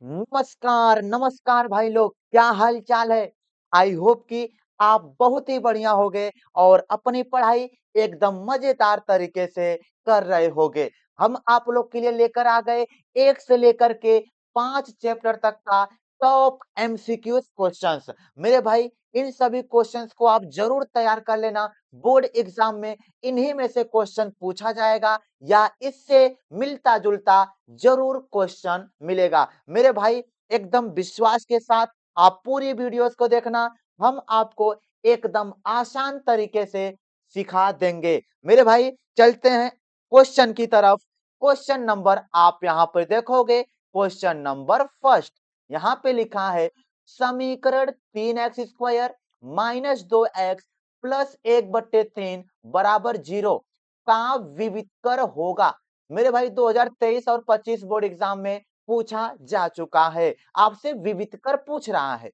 नमस्कार नमस्कार भाई लोग, क्या हाल चाल है। आई होप कि आप बहुत ही बढ़िया होगे और अपनी पढ़ाई एकदम मजेदार तरीके से कर रहे होगे। हम आप लोग के लिए लेकर आ गए एक से लेकर के 5 चैप्टर तक का टॉप एमसीक्यू क्वेश्चंस। मेरे भाई, इन सभी क्वेश्चंस को आप जरूर तैयार कर लेना। बोर्ड एग्जाम में इन्हीं में से क्वेश्चन पूछा जाएगा या इससे मिलता जुलता जरूर क्वेश्चन मिलेगा। मेरे भाई, एकदम विश्वास के साथ आप पूरी वीडियोस को देखना। हम आपको एकदम आसान तरीके से सिखा देंगे। मेरे भाई, चलते हैं क्वेश्चन की तरफ। क्वेश्चन नंबर आप यहां पर देखोगे, क्वेश्चन नंबर फर्स्ट यहां पे लिखा है समीकरण 3x² माइनस 2x प्लस 1/3 बराबर 0 का विवितकर होगा। मेरे भाई, 2023 और 25 बोर्ड एग्जाम में पूछा जा चुका है। आपसे विवितकर पूछ रहा है।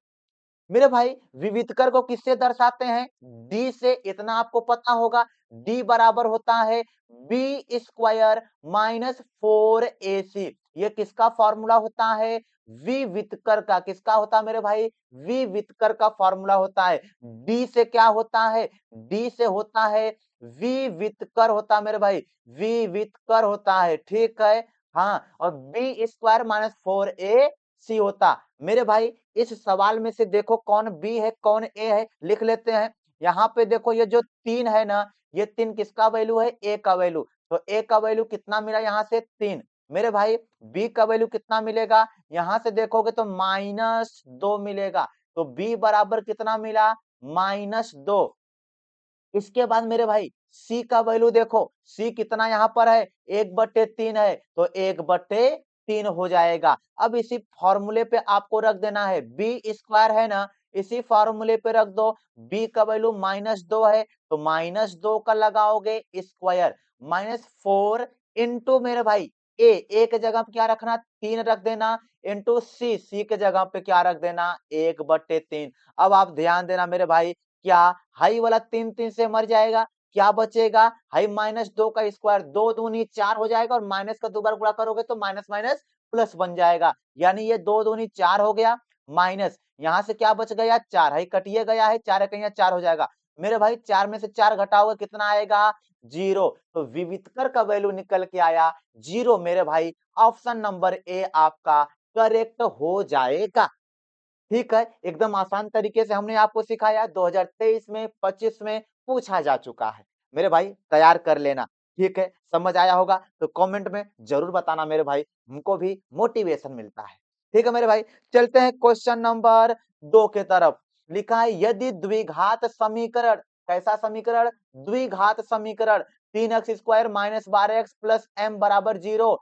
मेरे भाई, विवितकर को किससे दर्शाते हैं? डी से, इतना आपको पता होगा। डी बराबर होता है बी स्क्वायर माइनस 4ac। ये किसका फॉर्मूला होता है? विवितकर का। किसका होता है मेरे भाई? विवितकर का फॉर्मूला होता है। डी से क्या होता है? डी से होता है विवितकर होता है मेरे भाई, विवितकर होता है। ठीक है। हाँ, और बी स्क्वायर माइनस 4ac होता। मेरे भाई, इस सवाल में से देखो कौन बी है कौन ए है, लिख लेते हैं। यहाँ पे देखो, ये जो 3 है ना, ये 3 किसका वैल्यू है? ए का वैल्यू। तो ए का वैल्यू कितना मिला यहाँ से? 3। मेरे भाई, बी का वैल्यू कितना मिलेगा? यहाँ से देखोगे तो -2 मिलेगा। तो बी बराबर कितना मिला? -2। इसके बाद मेरे भाई, सी का वैल्यू देखो, सी कितना यहाँ पर है? 1/3 है, तो 1/3 हो जाएगा। अब इसी फॉर्मूले पे आपको रख देना है, बी स्क्वायर है ना, इसी फॉर्मूले पे रख दो। बी का वैल्यू -2 है, तो -2 का लगाओगे स्क्वायर -4 इंटू मेरे भाई ए के जगह पे क्या रखना? 3 रख देना, इंटू सी के जगह पे क्या रख देना? 1/3। अब आप ध्यान देना मेरे भाई, क्या हाई वाला 3 3 से मर जाएगा? क्या बचेगा? हाई -2 का स्क्वायर, 2 दूनी 4 हो जाएगा, और माइनस का 2 बार गुणा करोगे तो माइनस माइनस प्लस बन जाएगा। यानी ये 2 दूनी 4 हो गया, माइनस यहां से क्या बच गया? 4। हाई कटिए गया है, 4 कहीं 4 हो जाएगा। मेरे भाई, 4 में से 4 घटाओगे कितना आएगा? 0। तो विवितकर का वैल्यू निकल के आया 0। मेरे भाई, ऑप्शन नंबर ए आपका करेक्ट हो जाएगा। ठीक है, एकदम आसान तरीके से हमने आपको सिखाया। 2023 में 25 में पूछा जा चुका है। मेरे भाई, तैयार कर लेना। ठीक है, समझ आया होगा तो कमेंट में जरूर बताना मेरे भाई, हमको भी मोटिवेशन मिलता है। ठीक है मेरे भाई, चलते हैं क्वेश्चन नंबर 2 के तरफ। लिखा है यदि द्विघात समीकरण, कैसा समीकरण? द्विघात समीकरण 3x² minus 12x plus m बराबर 0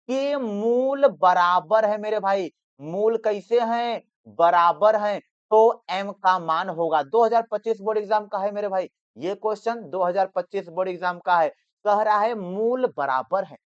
के मूल बराबर है। मेरे भाई, मूल कैसे हैं? बराबर हैं, तो m का मान होगा। 2025 बोर्ड एग्जाम का है मेरे भाई, ये क्वेश्चन 2025 बोर्ड एग्जाम का है। कह रहा है मूल बराबर है।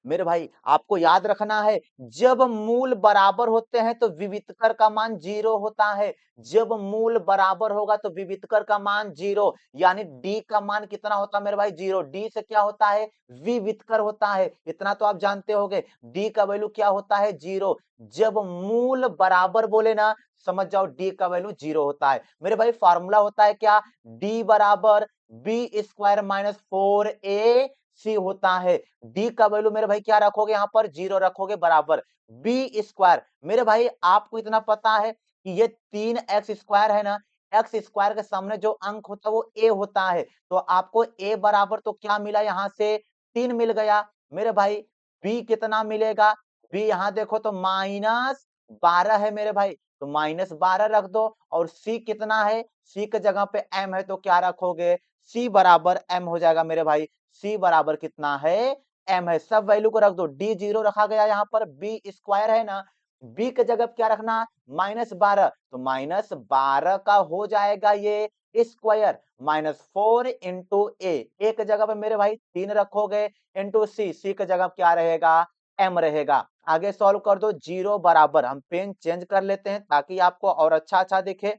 मेरे भाई, आपको याद रखना है, जब मूल बराबर होते हैं तो विवितकर का मान 0 होता है। जब मूल बराबर होगा तो विवितकर का मान 0, यानी डी का मान कितना होता है मेरे भाई? 0। डी से क्या होता है? विवितकर होता है, इतना तो आप जानते होंगे। डी का वैल्यू क्या होता है? 0। जब मूल बराबर बोले ना, समझ जाओ डी का वैल्यू 0 होता है। मेरे भाई, फॉर्मूला होता है क्या? डी बराबर बी स्क्वायर माइनस 4ac होता है। डी का वैल्यू मेरे भाई क्या रखोगे? यहाँ पर 0 रखोगे, बराबर बी स्क्वायर। मेरे भाई, आपको इतना पता है कि ये 3x² है ना, एक्स स्क्वायर के सामने जो अंक होता है वो a होता है। तो आपको a बराबर तो क्या मिला? यहाँ से 3 मिल गया। मेरे भाई, b कितना मिलेगा? b यहाँ देखो तो -12 है मेरे भाई, तो -12 रख दो। और c कितना है? c के जगह पे m है, तो क्या रखोगे? c बराबर m हो जाएगा मेरे भाई। c बराबर कितना है? m है। सब वैल्यू को रख दो। d 0 रखा गया, यहाँ पर b स्क्वायर है ना, b के जगह क्या रखना? -12, तो -12 का हो जाएगा ये स्क्वायर -4 इंटू ए के जगह पे मेरे भाई 3 रखोगे, इंटू सी के जगह क्या रहेगा? m रहेगा। आगे सॉल्व कर दो। 0 बराबर, हम पेन चेंज कर लेते हैं ताकि आपको और अच्छा अच्छा दिखे।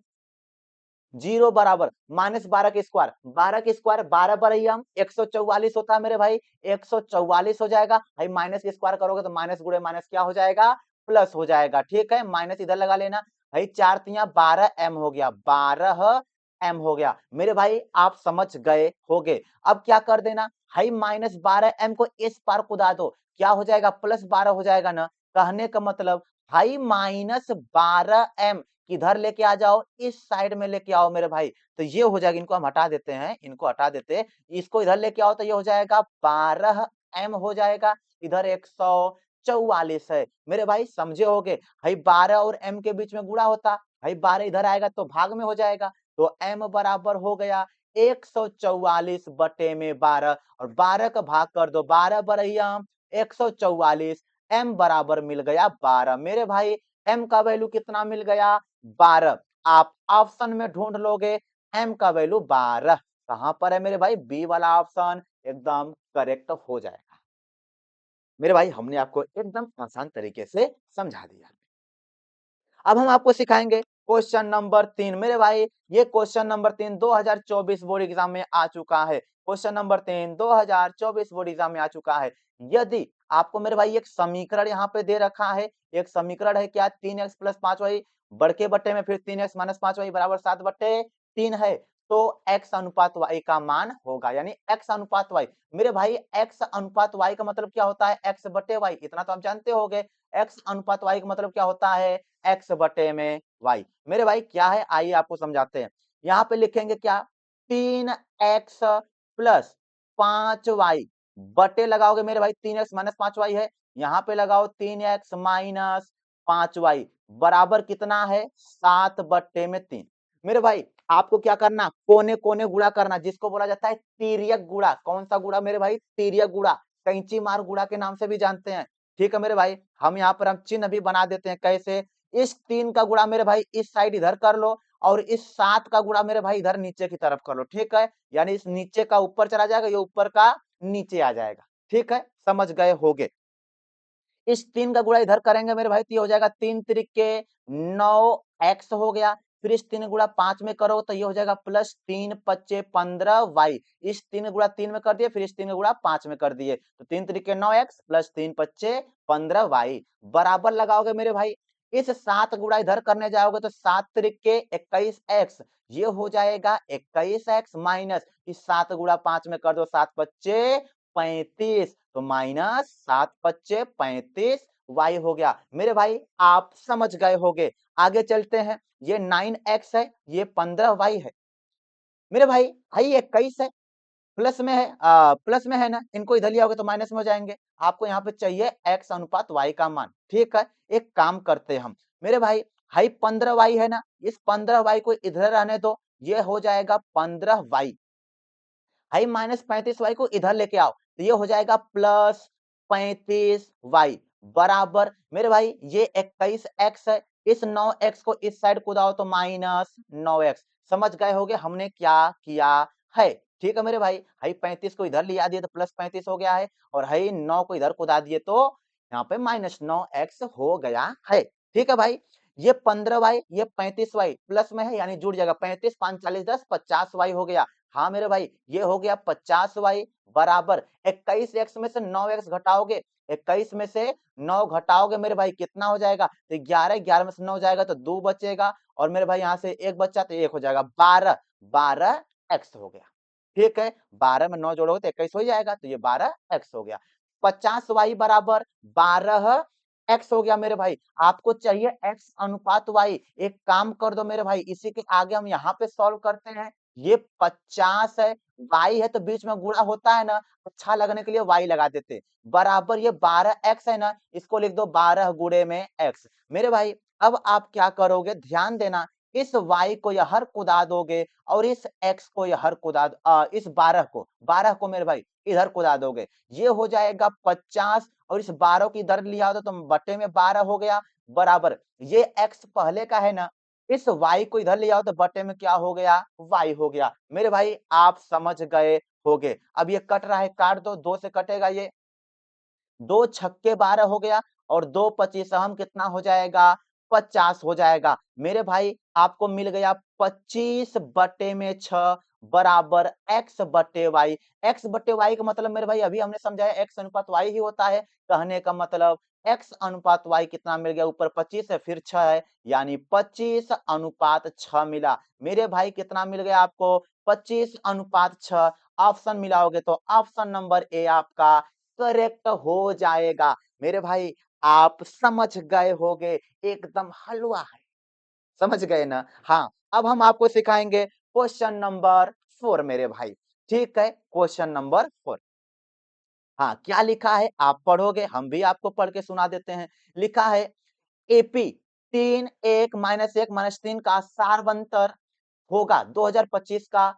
जीरो बराबर -12 के स्क्वायर, 12 के स्क्वायर 12 बरहियम 144 होता है मेरे भाई, 144 हो जाएगा भाई। माइनस के स्क्वायर करोगे तो माइनस गुणे माइनस क्या हो जाएगा, प्लस हो जाएगा। ठीक है, माइनस इधर लगा लेना भाई। 4 तिया 12 एम हो गया, 12 एम हो गया मेरे भाई, आप समझ गए होगे। अब क्या कर देना भाई, -12 एम को इस पार कुदा दो, क्या हो जाएगा, +12 हो जाएगा ना। कहने का मतलब भाई -12 एम किधर लेके आ जाओ, इस साइड में लेके आओ मेरे भाई, तो ये हो जाएगा। इनको हम हटा देते हैं, इनको हटा देते, इसको इधर लेके आओ तो ये हो जाएगा 12 एम हो जाएगा। इधर 144 है मेरे भाई, समझे होगे भाई। 12 और एम के बीच में गुणा होता भाई, 12 इधर आएगा तो भाग में हो जाएगा, तो एम बराबर हो गया 144 बटे में 12, और 12 का भाग कर दो, 12 बरहिया 144, एम बराबर मिल गया 12 मेरे भाई। एम का वैल्यू कितना मिल गया, 12। आप ऑप्शन में ढूंढ लोगे एम का वैल्यू 12 कहां पर है मेरे भाई, बी वाला ऑप्शन एकदम करेक्ट हो जाएगा मेरे भाई। हमने आपको एकदम आसान तरीके से समझा दिया। अब हम आपको सिखाएंगे क्वेश्चन नंबर 3 मेरे भाई। ये क्वेश्चन नंबर 3 2024 बोर्ड एग्जाम में आ चुका है। क्वेश्चन नंबर 3 2024 बोर्ड एग्जाम में आ चुका है। यदि आपको मेरे भाई एक समीकरण यहाँ पे दे रखा है, एक समीकरण है क्या, 3x प्लस 5y बड़के बट्टे में फिर 3x माइनस 5y बराबर 7 बट्टे 3 है, तो x अनुपात y का मान होगा, यानी x अनुपात y। मेरे भाई x अनुपात y का मतलब क्या होता है, x बटे y, इतना तो आप जानते होंगे। x अनुपात y का मतलब क्या होता है, x बटे में y। मेरे भाई क्या है, आइए आपको समझाते हैं। यहाँ पे लिखेंगे क्या, 3x प्लस 5y बटे लगाओगे मेरे भाई, 3x माइनस 5y है, यहाँ पे लगाओ 3x माइनस 5y बराबर कितना है, 7 बट्टे में 3। मेरे भाई आपको क्या करना, कोने कोने गुणा करना, जिसको बोला जाता है तिर्यक गुणा। कौन सा गुणा मेरे भाई, तिर्यक गुणा, कैंची मार गुणा के नाम से भी जानते हैं। ठीक है मेरे भाई, हम यहाँ पर हम चिन्ह भी बना देते हैं, कैसे, इस 3 का गुणा मेरे भाई इस साइड इधर कर लो, और इस 7 का गुणा मेरे भाई इधर नीचे की तरफ कर लो। ठीक है, यानी इस नीचे का ऊपर चला जाएगा, ये ऊपर का नीचे आ जाएगा। ठीक है, समझ गए होगे। इस 3 का गुणा इधर करेंगे मेरे भाई तो ये हो जाएगा 3 त्रिके 9x हो गया। फिर इस 3 गुणा 5 में करो तो ये हो जाएगा प्लस 3 पच्चे 15y। इस 3 गुणा 3 में कर दिए, फिर इस 3 गुणा 5 में कर दिए, तो 3 त्रिके 9x प्लस 3 पच्चे 15y बराबर लगाओगे मेरे भाई। इस 7 गुणा इधर करने जाओगे तो 7 त्रिके 21x, ये हो जाएगा 21x माइनस इस 7 गुणा 5 में कर दो, 7 पच्चे 35, तो माइनस 7 पच्चे 35 y हो गया मेरे भाई, आप समझ गए होगे। आगे चलते हैं, ये 9x है, ये 15y है मेरे भाई। भाई 21 है, प्लस में है, प्लस में है ना, इनको इधर लिया होगा तो माइनस में हो जाएंगे। आपको यहाँ पे चाहिए x अनुपात y का मान। ठीक है, एक काम करते हैं हम मेरे भाई, हाई 15y है ना, इस 15y को इधर रहने दो, ये हो जाएगा 15y। भाई -35y को इधर लेके आओ तो ये हो जाएगा +35y बराबर मेरे भाई, ये 21x है, इस 9x को इस साइड कूदाओ तो -9x। समझ गए होगे हमने क्या किया है। ठीक है मेरे भाई, हाई 35 को इधर लिया दिए तो +35 हो गया है, और हाई 9 को इधर कूदा दिए तो यहाँ पे -9x हो गया है। ठीक है भाई, ये 15y ये 35y प्लस में है, यानी जुड़ जाएगा, 35 5 40 10 50y हो गया। हाँ मेरे भाई, ये हो गया 50y बराबर 21x में से 9x घटाओगे, 21 में से 9 घटाओगे मेरे भाई कितना हो जाएगा, तो 11, 11 में से 9 जाएगा तो 2 बचेगा, और मेरे भाई यहाँ से 1 बच्चा तो 1 हो जाएगा, 12, 12x हो गया। ठीक है, 12 में 9 जोड़ोगे तो 21 हो जाएगा, तो ये 12x हो गया। 50y बराबर 12x हो गया मेरे भाई। आपको चाहिए x अनुपात y, एक काम कर दो मेरे भाई, इसी के आगे हम यहाँ पे सॉल्व करते हैं। ये 50 है, y है तो बीच में गुणा होता है ना, अच्छा लगने के लिए y लगा देते, बराबर ये 12x है ना, इसको लिख दो 12 गुणे में x। मेरे भाई अब आप क्या करोगे, ध्यान देना, इस y को यहर कुदा दोगे, और इस x को यहर कुदा, इस 12 को मेरे भाई इधर कुदा दोगे, ये हो जाएगा 50, और इस 12 को इधर लिया तो तुम बटे में 12 हो गया बराबर, ये x पहले का है ना, इस y को इधर ले आओ तो बटे में क्या हो गया, y हो गया। मेरे भाई आप समझ गए होगे। अब ये कट रहा है, काट दो, 2 से कटेगा, ये 2 छक्के 12 हो गया, और 2 25 हम कितना हो जाएगा, 50 हो जाएगा। मेरे भाई आपको मिल गया 25/6 बराबर x/y। x/y का मतलब मेरे भाई अभी हमने समझाया x अनुपात y ही होता है। कहने का मतलब x अनुपात y कितना मिल गया, ऊपर 25 है फिर 6 है, यानी 25/6 मिला। मेरे भाई कितना मिल गया आपको, 25/6। ऑप्शन मिलाओगे तो ऑप्शन नंबर ए आपका करेक्ट हो जाएगा। मेरे भाई आप समझ गए होगे, एकदम हलवा है, समझ गए ना? हाँ, अब हम आपको सिखाएंगे क्वेश्चन नंबर 4 मेरे भाई। ठीक है, क्वेश्चन नंबर 4। हाँ, क्या लिखा है आप पढ़ोगे, हम भी आपको पढ़ के सुना देते हैं। लिखा है एपी 3 1 -1 -3 का सारवंतर होगा 2025 का।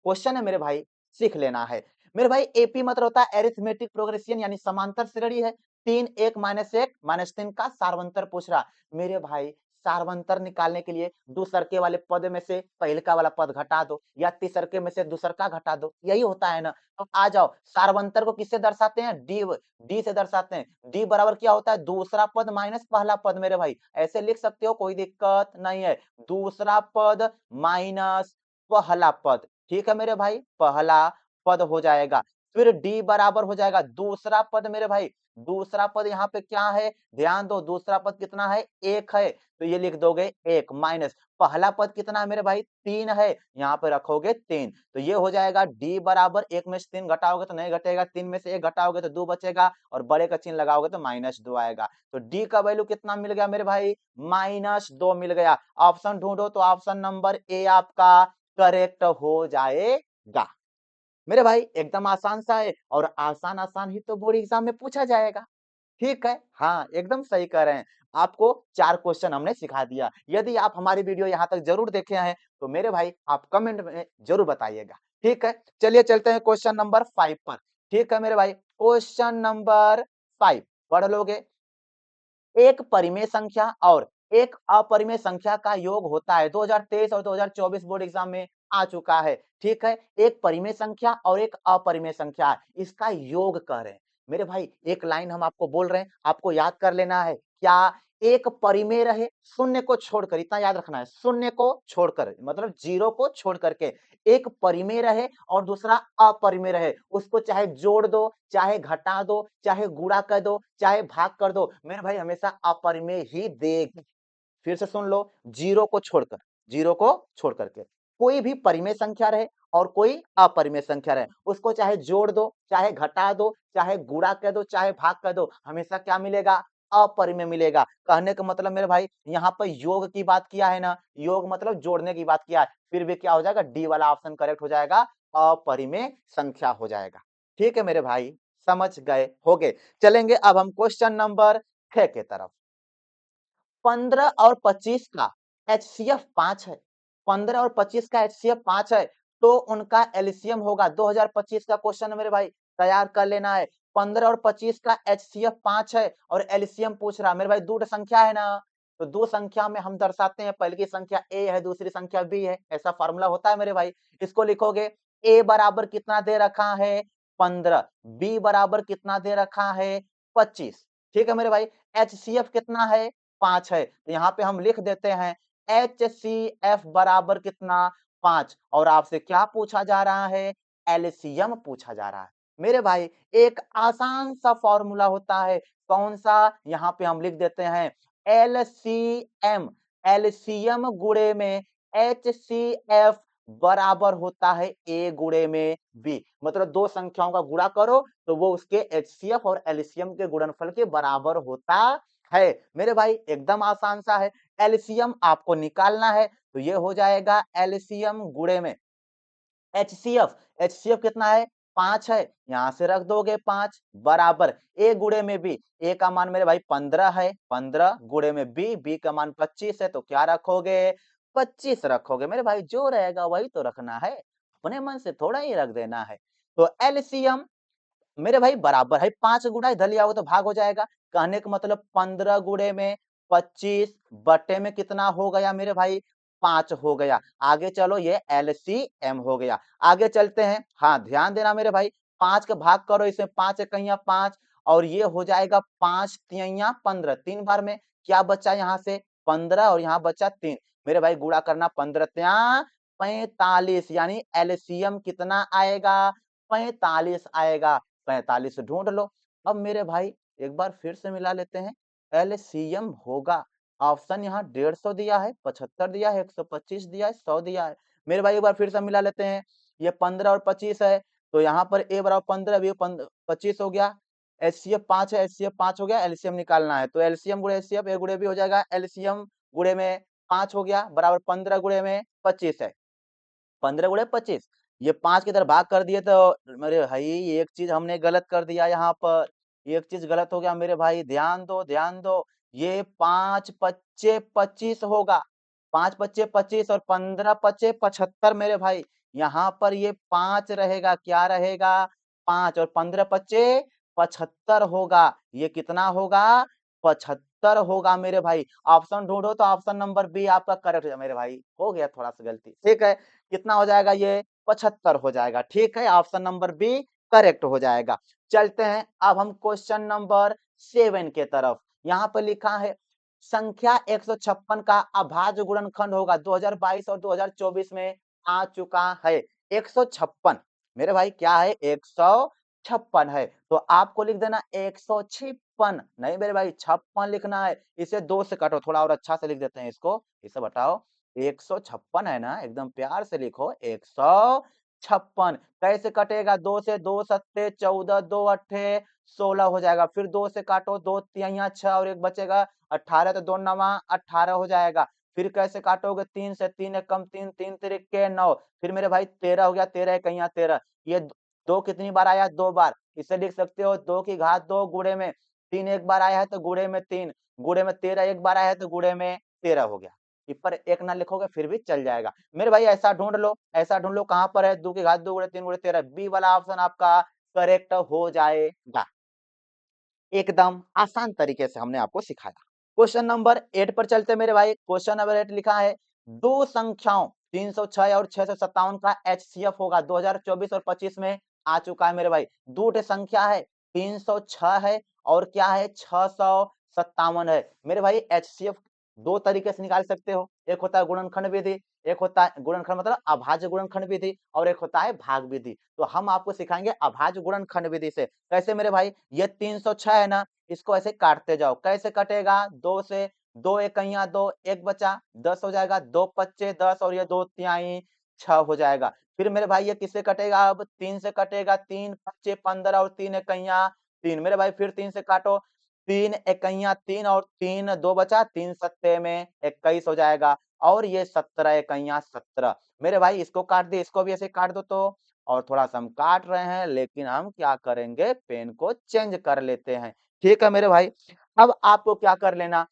क्वेश्चन है मेरे भाई, सीख लेना है। मेरे भाई एपी मतलब होता है अरिथमेटिक प्रोग्रेशन, यानी समांतर श्रेणी है। 3 1 -1 -3 का सारवंतर पूछ रहा। मेरे भाई सारवंतर निकालने के लिए दूसरके वाले पद में से पहलका वाला पद घटा दो, या तीसरके में से दूसरका घटा दो, यही होता है ना। तो आ जाओ, सारवंतर को किससे दर्शाते हैं, डी से दर्शाते हैं। डी बराबर क्या होता है, दूसरा पद माइनस पहला पद। मेरे भाई ऐसे लिख सकते हो, कोई दिक्कत नहीं है। दूसरा पद माइनस पहला पद, ठीक है मेरे भाई, पहला पद हो जाएगा। फिर डी बराबर हो जाएगा दूसरा पद। मेरे भाई दूसरा पद यहाँ पे क्या है, ध्यान दो, दूसरा पद कितना है, 1 है, तो ये लिख दोगे 1 माइनस पहला पद कितना है मेरे भाई, 3 है, यहाँ पे रखोगे 3, तो ये हो जाएगा डी बराबर 1 में से 3 घटाओगे तो नहीं घटेगा, 3 में से 1 घटाओगे तो 2 बचेगा, और बड़े का चिन्ह लगाओगे तो -2 आएगा। तो डी का वैल्यू कितना मिल गया मेरे भाई, -2 मिल गया। ऑप्शन ढूंढो तो ऑप्शन नंबर ए आपका करेक्ट हो जाएगा। मेरे भाई एकदम आसान सा है, और आसान आसान ही तो बोर्ड एग्जाम में पूछा जाएगा। ठीक है, हाँ एकदम सही कह रहे हैं। आपको 4 क्वेश्चन हमने सिखा दिया। यदि आप हमारी वीडियो यहाँ तक जरूर देखे हैं तो मेरे भाई आप कमेंट में जरूर बताइएगा। ठीक है, चलिए चलते हैं क्वेश्चन नंबर 5 पर। ठीक है मेरे भाई, क्वेश्चन नंबर 5 पढ़ लोगे। एक परिमेय संख्या और एक अपरिमेय संख्या का योग होता है। 2023 और 2024 बोर्ड एग्जाम में आ चुका है। ठीक है, एक परिमेय संख्या और एक अपरिमेय संख्या, इसका योग कर रहे हैं। मेरे भाई एक लाइन हम आपको बोल रहे हैं, आपको याद कर लेना है। क्या, एक परिमेय रहे, शून्य को छोड़कर, इतना याद रखना है, शून्य को छोड़कर मतलब 0 को छोड़ करके। एक परिमेय रहे और दूसरा अपरिमेय रहे, उसको चाहे जोड़ दो, चाहे घटा दो, चाहे गुणा कर दो, चाहे भाग कर दो, मेरे भाई हमेशा अपरिमेय ही देगी। फिर से सुन लो, 0 को छोड़कर, 0 को छोड़ करके कोई भी परिमेय संख्या रहे और कोई अपरिमेय संख्या रहे, उसको चाहे जोड़ दो, चाहे घटा दो, चाहे गुणा कर दो, चाहे भाग कर दो, हमेशा क्या मिलेगा, अपरिमेय मिलेगा। कहने का मतलब मेरे भाई यहाँ पर योग की बात किया है ना, योग मतलब जोड़ने की बात किया है, फिर भी क्या हो जाएगा, डी वाला ऑप्शन करेक्ट हो जाएगा, अपरिमेय संख्या हो जाएगा। ठीक है मेरे भाई, समझ गए होगे। चलेंगे अब हम क्वेश्चन नंबर 6 के तरफ। 15 और 25 का एचसीएफ 5 है। 15 और 25 का एचसीएफ 5 है, तो उनका एलसीएम होगा। 2025 का क्वेश्चन है मेरे भाई, तैयार कर लेना है। 15 और 25 का एचसीएफ 5 है और एलसीएम पूछ रहा। मेरे भाई दो संख्या है ना, तो दो संख्या में हम दर्शाते हैं, पहली की संख्या ए है, दूसरी संख्या बी है, ऐसा फार्मूला होता है मेरे भाई। इसको लिखोगे, ए बराबर कितना दे रखा है, 15, बी बराबर कितना दे रखा है, 25। ठीक है मेरे भाई, एचसीएफ कितना है, 5 है, तो यहाँ पे हम लिख देते हैं HCF बराबर कितना, 5, और आपसे क्या पूछा जा रहा है, एलसीएम पूछा जा रहा है। मेरे भाई एक आसान सा फॉर्मूला होता है, कौन सा, यहाँ पे हम लिख देते हैं एलसीएम, एलसीएम गुणे में HCF बराबर होता है ए गुणे में बी, मतलब दो संख्याओं का गुणा करो तो वो उसके एचसीएफ और एलसीएम के गुणनफल के बराबर होता है। मेरे भाई एकदम आसान सा है, एलसीएम आपको निकालना है, तो ये हो जाएगा एलसीएम गुणे में एचसीएफ, एचसीएफ कितना है, 5 है, यहां से रख दोगे 5 बराबर ए गुणे में बी, ए का मान मेरे भाई 15 है, 15 गुणे में बी, बी का मान 25 है, तो क्या रखोगे, 25 रखोगे। मेरे भाई जो रहेगा वही तो रखना है, अपने मन से थोड़ा ही रख देना है। तो एलसीएम मेरे भाई बराबर है 5 गुणा, इधर ले आओगे तो भाग हो जाएगा। कहने का मतलब 15 गुणे में 25 बटे में कितना हो गया मेरे भाई, 5 हो गया। आगे चलो, ये एलसीएम हो गया। आगे चलते हैं, हाँ ध्यान देना मेरे भाई, 5 का भाग करो, इसमें 5 एकहियां 5, और ये हो जाएगा 5 तिहैया 15, 3 बार में क्या बचा यहाँ से, 15 और यहाँ बचा 3। मेरे भाई गुणा करना 15 त्या 45 यानी एलसीएम कितना आएगा? 45 आएगा। 45 ढूंढ लो। अब मेरे भाई एक बार फिर से मिला लेते हैं। एलसीएम होगा, ऑप्शन यहाँ 150 दिया है, 75 दिया है, 125 दिया है, 100 दिया है। मेरे भाई एक बार फिर से मिला लेते हैं। ये 15 और 25 है, तो यहाँ पर a बराबर 15 भी 25 हो गया। एचसीएफ 5 है, एचसीएफ 5 हो गया, एलसीएम निकालना है। तो एलसीएम गुणे एचसीएफ ए गुणे बी हो जाएगा। एलसीएम गुणे में 5 हो गया बराबर 15 गुणे में 25 है। 15 गुणे 25, ये 5 की तरफ भाग कर दिए तो मेरे भाई एक चीज हमने गलत कर दिया यहाँ पर। एक चीज गलत हो गया मेरे भाई, ध्यान दो ध्यान दो। ये 5 पच्चे 25 होगा। 5 पच्चे 25 और 15 पच्चे 75 मेरे भाई। यहाँ पर ये 5 रहेगा, क्या रहेगा? 5 और 15 पच्चे 75 होगा। ये कितना होगा? 75 होगा मेरे भाई। ऑप्शन ढूंढो तो ऑप्शन नंबर बी आपका करेक्ट है मेरे भाई। हो गया थोड़ा सा गलती, ठीक है। कितना हो जाएगा ये? 75 हो जाएगा, ठीक है। ऑप्शन नंबर बी करेक्ट हो जाएगा। चलते हैं अब हम क्वेश्चन नंबर 7 के तरफ। यहाँ पर लिखा है संख्या 156 का अभाज्य गुणनखंड होगा। 2022 और 2024 में आ चुका है 156। मेरे भाई क्या है? 156 है, तो आपको लिख देना 156। नहीं मेरे भाई 56 लिखना है। इसे 2 से काटो, थोड़ा और अच्छा से लिख देते हैं इसको। इसे बताओ 156 है ना, एकदम प्यार से लिखो 156। कैसे कटेगा? 2 से, 2 सत्ते 14, 2 अट्ठे 16 हो जाएगा। फिर 2 से काटो, 2 तिहाइयां 6 और एक बचेगा 18, तो 2 नवा 18 हो जाएगा। फिर कैसे काटोगे? 3 से, 3 एक कम 3, 3 तिरिके 9। फिर मेरे भाई 13 हो गया, 13 इकैया 13। ये 2 कितनी बार आया? 2 बार। इसे लिख सकते हो 2 की घात 2 गुणे में 3 एक बार आया है तो गुणे में 3, गुणे में 13 एक बार आया है तो गुणे में 13 हो गया। पर एक ना लिखोगे फिर भी चल जाएगा मेरे भाई। ऐसा ढूंढ लो, ऐसा ढूंढ लो कहां पर है? 2 की घात 2 गुणे 3 गुणे 13, बी वाला ऑप्शन आपका करेक्ट हो जाएगा। एकदम आसान तरीके से हमने आपको सिखाया। क्वेश्चन नंबर 8 पर चलते मेरे भाई। क्वेश्चन नंबर 8 लिखा है दो संख्याओं 306 और 657 का एचसीएफ होगा। 2024 और 25 में आ चुका है मेरे भाई। दो संख्या है, 306 है और क्या है? 657 है। मेरे भाई एचसीएफ दो तरीके से निकाल सकते हो। एक होता है गुणनखंड विधि, एक होता है गुणनखंड मतलब अभाज्य गुणनखंड विधि, और एक होता है भाग विधि। तो हम आपको सिखाएंगे अभाज्य गुणनखंड विधि से। कैसे मेरे भाई? ये 306 है ना, इसको ऐसे काटते जाओ। कैसे कटेगा? 2 से, 2 इकैया 2, एक बचा 10 हो जाएगा। 2 पच्चे 10 और ये 2 तिहाई 6 हो जाएगा। फिर मेरे भाई ये किससे कटेगा? अब 3 से कटेगा। 3 पच्चे 15 और 3 इकैया 3। मेरे भाई फिर 3 से काटो। 3 इकैया 3 और 3 2 बचा, 3 सत्ते में 21 हो जाएगा। और ये 17 इकैया 17। मेरे भाई इसको काट दे, इसको भी ऐसे काट दो तो। और थोड़ा सा हम काट रहे हैं, लेकिन हम क्या करेंगे? पेन को चेंज कर लेते हैं। ठीक है मेरे भाई। अब आपको क्या कर लेना?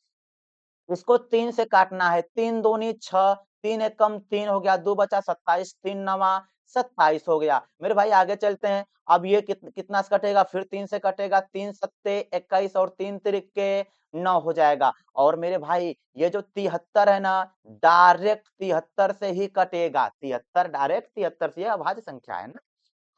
इसको 3 से काटना है। 3 दूनी 6, 3 एकम 3 हो गया, 2 बचा 27, 3 नवा 27 हो गया। मेरे भाई आगे चलते हैं। अब ये कितना से कटेगा? फिर 3 से कटेगा। 3 सत्ते 21 और 3 तिरिके 9 हो जाएगा। और मेरे भाई ये जो 73 है ना, डायरेक्ट 73 से ही कटेगा। 73 डायरेक्ट 73 से, ये अभाज्य संख्या है ना।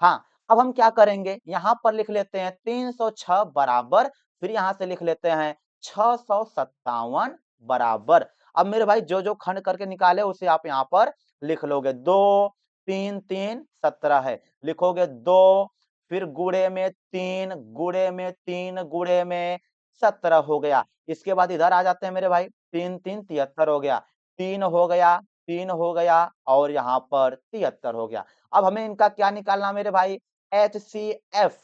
हाँ, अब हम क्या करेंगे? यहाँ पर लिख लेते हैं 306 बराबर, फिर यहाँ से लिख लेते हैं 657 बराबर। अब मेरे भाई जो जो खंड करके निकाले उसे आप यहाँ पर लिख लोगे। 2 3 3 17 है, लिखोगे 2, फिर गुणे में 3 गुणे में 3 गुणे में 17 हो गया। इसके बाद इधर आ जाते हैं मेरे भाई। 3 3 73 हो गया, 3 हो गया, 3 हो गया और यहाँ पर 73 हो गया। अब हमें इनका क्या निकालना मेरे भाई? एचसीएफ।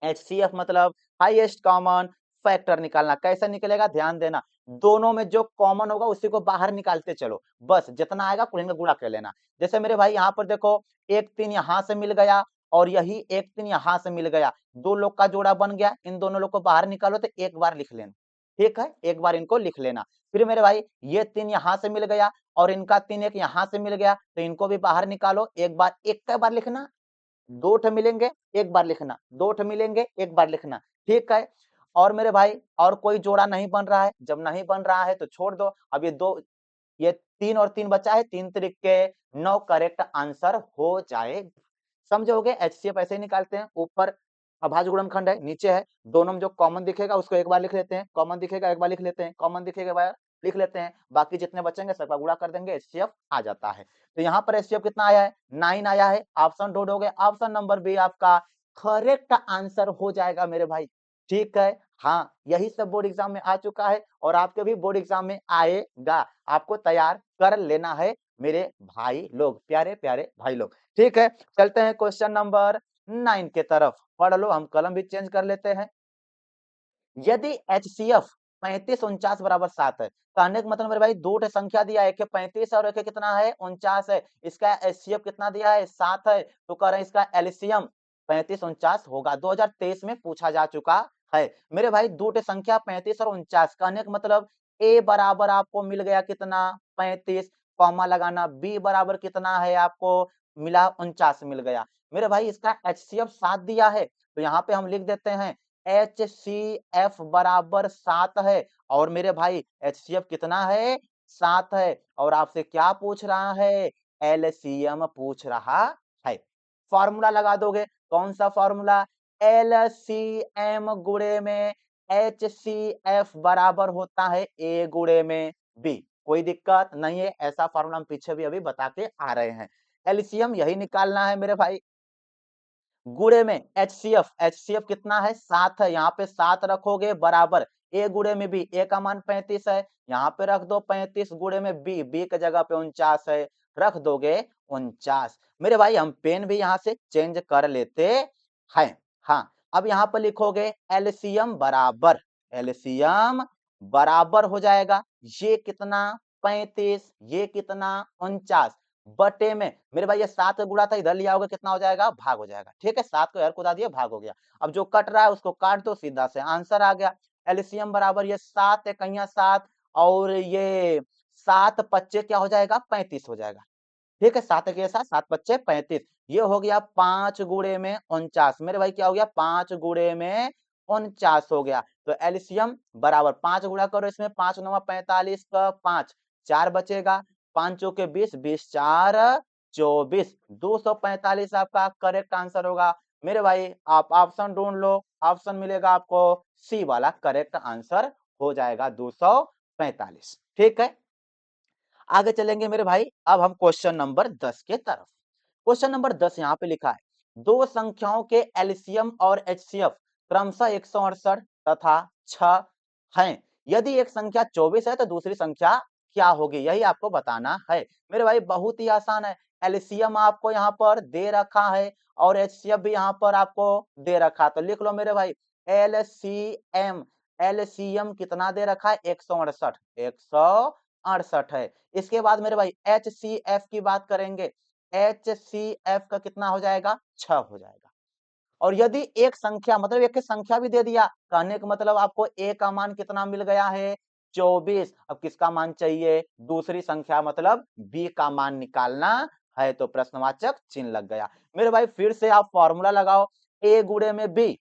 एचसीएफ मतलब हाईएस्ट कॉमन फैक्टर निकालना। कैसे निकलेगा? ध्यान देना, दोनों में जो कॉमन होगा उसी को बाहर निकालते चलो। बस जितना आएगा कुल में गुणा कर लेना। जैसे मेरे भाई यहाँ पर देखो, एक 3 यहाँ से मिल गया और यही एक 3 यहाँ से मिल गया। दो लोग का जोड़ा बन गया। इन दोनों लोग को बाहर निकालो तो एक बार लिख लेना। ठीक है, एक बार इनको लिख लेना। फिर मेरे भाई ये 3 यहाँ से मिल गया और इनका 3 एक यहाँ से मिल गया, तो इनको भी बाहर निकालो। एक बार, एक का बार लिखना। 2 ठे मिलेंगे एक बार लिखना, 2 ठे मिलेंगे एक बार लिखना। ठीक है। और मेरे भाई और कोई जोड़ा नहीं बन रहा है। जब नहीं बन रहा है तो छोड़ दो। अब ये 2, ये 3 और 3 बचा है, 3 तरीके 9 करेक्ट आंसर हो जाए। समझोगे? एचसीएफ ऐसे ही निकालते हैं। ऊपर अभाज्य गुणनखंड है, नीचे है। दोनों में जो कॉमन दिखेगा उसको एक बार लिख लेते हैं, कॉमन दिखेगा एक बार लिख लेते हैं, कॉमन दिखेगा एक बार लिख लेते हैं, बाकी जितने बचेंगे सबका गुणा कर देंगे, एचसीएफ आ जाता है। तो यहाँ पर एचसीएफ कितना आया है? 9 आया है। ऑप्शन ढूंढोगे, ऑप्शन नंबर बी आपका करेक्ट आंसर हो जाएगा मेरे भाई। ठीक है, हाँ, यही सब बोर्ड एग्जाम में आ चुका है और आपके भी बोर्ड एग्जाम में आएगा, आपको तैयार कर लेना है मेरे भाई लोग, प्यारे प्यारे भाई लोग। ठीक है, चलते हैं क्वेश्चन नंबर 9 के तरफ। पढ़ लो, हम कलम भी चेंज कर लेते हैं। यदि HCF 35 49 बराबर 7 है, कहने का मतलब मेरे भाई दो संख्या दिया है, एक है 35 और एक है कितना है 49 है, इसका HCF कितना दिया है 7 है, तो कह रहे हैं इसका एलसीएम 35 49 होगा। 2023 में पूछा जा चुका है मेरे भाई। दो संख्या 35 और 49, कहने का मतलब ए बराबर आपको मिल गया कितना 35, कॉमा लगाना, बी बराबर कितना है आपको मिला 49 मिल गया मेरे भाई। इसका HCF 7 दिया है, तो यहाँ पे हम लिख देते हैं HCF बराबर 7 है और मेरे भाई HCF कितना है 7 है और आपसे क्या पूछ रहा है एलसीएम पूछ रहा है। फॉर्मूला लगा दोगे, कौन सा फॉर्मूला? एलसीएम गुणे में HCF बराबर होता है ए गुणे में बी। कोई दिक्कत नहीं है, ऐसा फॉर्मूला हम पीछे भी अभी बता के आ रहे हैं। एलसीएम यही निकालना है मेरे भाई। गुणे में HCF कितना है 7 है, यहाँ पे 7 रखोगे बराबर ए गुणे में बी, ए का मान 35 है, यहाँ पे रख दो 35 गुणे में बी, बी की जगह पे 49 है, रख दोगे 49 मेरे भाई। हम पेन भी यहाँ से चेंज कर लेते हैं। हाँ, अब यहाँ पर लिखोगे एलसीएम बराबर हो जाएगा ये कितना 35, ये कितना 49 बटे में मेरे भाई ये 7 का गुणा था, इधर लिया होगा कितना हो जाएगा भाग हो जाएगा। ठीक है, 7 को इधर कुदा दिया भाग हो गया। अब जो कट रहा है उसको काट दो, सीधा से आंसर आ गया। एलसीएम बराबर ये 7 एकहिया 7 और ये 7 पच्चे क्या हो जाएगा 35 हो जाएगा। ठीक है, 7 के साथ 7 पच्चे 35, ये हो गया 5 गुणे में 49 मेरे भाई। क्या हो गया 5 गुणे में 49 हो गया। तो एलसीएम बराबर 5 गुणा करो इसमें, 5 9 45 का 5 4 बचेगा, 5 चौके 20 20 4 24 245 आपका करेक्ट आंसर होगा मेरे भाई। आप ऑप्शन ढूंढ लो, ऑप्शन मिलेगा आपको सी वाला करेक्ट आंसर हो जाएगा 245। ठीक है, आगे चलेंगे मेरे भाई। अब हम क्वेश्चन नंबर 10 के तरफ। क्वेश्चन नंबर 10 यहाँ पे लिखा है दो संख्याओं के एलसीएम और एचसीएफ क्रमशः 168 तथा 6 हैं। यदि एक संख्या 24 है तो दूसरी संख्या क्या होगी, यही आपको बताना है मेरे भाई। बहुत ही आसान है, एलसीएम आपको यहाँ पर दे रखा है और एचसीएफ भी यहाँ पर आपको दे रखा है, तो लिख लो मेरे भाई एलसीएम। एलसीएम कितना दे रखा है 168, 168 है। इसके बाद मेरे भाई HCF की बात करेंगे, HCF का कितना हो जाएगा 6 हो जाएगा। और यदि एक संख्या मतलब एक संख्या भी दे दिया, कहने का मतलब आपको ए का मान कितना मिल गया है 24। अब किसका मान चाहिए दूसरी संख्या मतलब बी का मान निकालना है, तो प्रश्नवाचक चिन्ह लग गया मेरे भाई। फिर से आप फॉर्मूला लगाओ, ए गुणे में बी,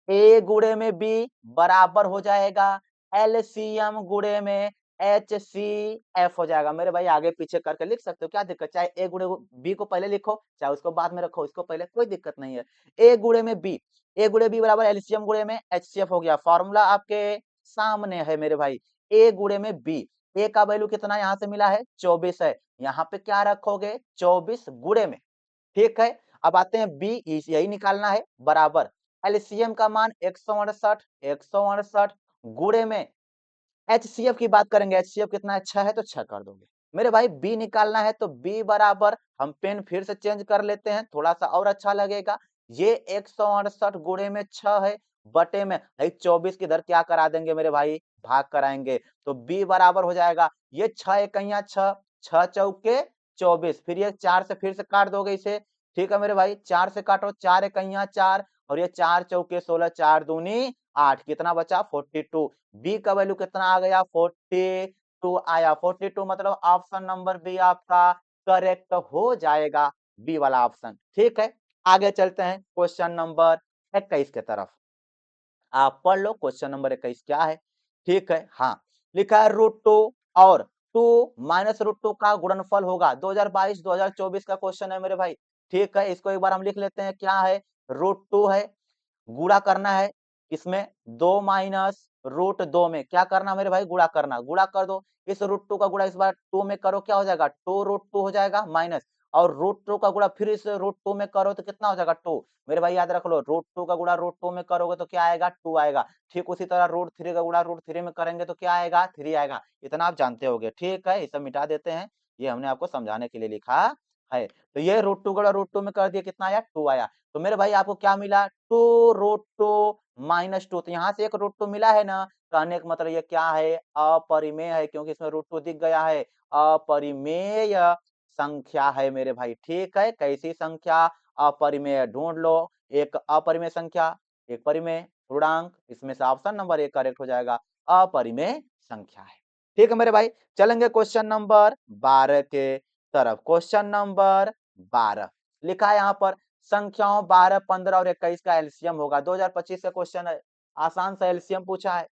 ए गुणे में बी बराबर हो जाएगा एलसीएम गुणे में HCF हो जाएगा मेरे भाई। आगे पीछे करके लिख सकते हो, क्या दिक्कत, चाहे ए गुणे बी को पहले लिखो चाहे उसको बाद में रखो, इसको पहले कोई दिक्कत नहीं है। ए गुणे में बी, ए गुणे बी बराबर एलसीएम गुणे में HCF हो गया। फॉर्मूला आपके सामने है मेरे भाई, ए गुणे में बी, ए का वैल्यू कितना यहाँ से मिला है 24 है, यहाँ पे क्या रखोगे 24 गुणे में। ठीक है, अब आते हैं बी, यही निकालना है बराबर एलसीएम का मान 168, 168 गुणे में HCF की बात करेंगे, HCF कितना है 6 है तो 6 कर दोगे मेरे भाई। बी निकालना है तो बी बराबर, हम पेन फिर से चेंज कर लेते हैं थोड़ा सा और अच्छा लगेगा। ये 168 गुणे में 6 है बटे में 24 की इधर क्या करा देंगे मेरे भाई भाग कराएंगे, तो बी बराबर हो जाएगा ये 6 एकहिया 6, 6 चौके 24, फिर ये 4 से फिर से काट दोगे इसे। ठीक है मेरे भाई, 4 से काटो, 4 एकहिया 4 और ये 4 चौके 16, 4 दूनी 8, कितना बचा 42। बी का वैल्यू कितना आ गया 42 आया। 42 मतलब ऑप्शन नंबर बी आपका करेक्ट हो जाएगा, बी वाला ऑप्शन। ठीक है, आगे चलते हैं क्वेश्चन नंबर 21 के तरफ। आप पढ़ लो क्वेश्चन नंबर 21 क्या है। ठीक है, हाँ, लिखा है √2 और 2 माइनस √2 का गुणनफल होगा। 2022-2024 का क्वेश्चन है मेरे भाई। ठीक है, इसको एक बार हम लिख लेते हैं, क्या है √2 है, गुणा करना है इसमें 2 माइनस रूट 2 में क्या करना मेरे भाई, गुणा करना, गुणा कर दो। इस रूट 2 का गुणा इस बार 2 में करो, क्या हो जाएगा 2 रूट 2 हो जाएगा माइनस, और रूट 2 का गुणा फिर इस रूट 2 में करो तो कितना हो जाएगा 2। मेरे भाई याद रख लो, रूट 2 का गुणा रूट 2 में करोगे तो क्या आएगा 2 आएगा। ठीक उसी तरह रूट 3 का गुणा रूट 3 में करेंगे तो क्या आएगा 3 आएगा। इतना आप जानते होगे, ठीक है, ये सब मिटा देते हैं, ये हमने आपको समझाने के लिए लिखा है। तो ये रूट 2 गुणा रूट 2 में कर दिया, कितना आया 2 आया। तो मेरे भाई आपको क्या मिला 2 रूट 2 माइनस 2, तो यहाँ से एक रूट 2 मिला है ना, कहने का मतलब ये क्या है, अपरिमेय है, क्योंकि इसमें रूट 2 दिख गया है, अपरिमेय संख्या है मेरे भाई। ठीक है, कैसी संख्या, अपरिमेय ढूंढ लो, एक अपरिमेय संख्या, एक परिमेय पूर्णांक, इसमें से ऑप्शन नंबर 1 करेक्ट हो जाएगा, अपरिमेय संख्या है। ठीक है मेरे भाई, चलेंगे क्वेश्चन नंबर 12 के तरफ। क्वेश्चन नंबर 12 लिखा है यहाँ पर, संख्याओं 12, 15 और 21 का एलसीएम होगा। 2025 का क्वेश्चन है, आसान सा एलसीएम पूछा है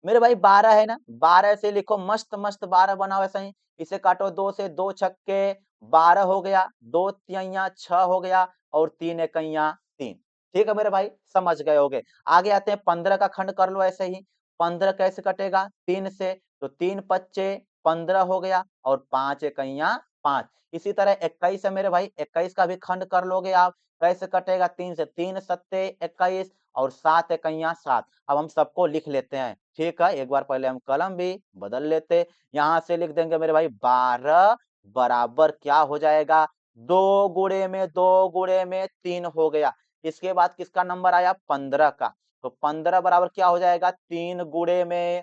मेरे भाई। 12 है ना, 12 से लिखो, मस्त मस्त 12 बनाओ ऐसा ही, इसे काटो 2 से, 2 छक्के 12 हो गया, 2 तिहाइयां 6 हो गया, और 3 इकाइयां 3। ठीक है मेरे भाई, समझ गए होगे। आगे आते हैं 15 का खंड कर लो ऐसे ही। 15 कैसे कटेगा, 3 से, तो 3 पच्चे 15 हो गया, और 5 इकाइयां 5। इसी तरह 21 है मेरे भाई, 21 का भी खंड कर लोगे आप, कैसे कटेगा, 3 से, 3 सत्ते 21, और 7 इकाइयां 7। अब हम सबको लिख लेते हैं, ठीक है, एक बार पहले हम कलम भी बदल लेते, यहां से लिख देंगे मेरे भाई 12 बराबर क्या हो जाएगा, 2 गुणे में 2 गुणे में 3 हो गया। इसके बाद किसका नंबर आया 15 का, तो 15 बराबर क्या हो जाएगा 3 गुणे में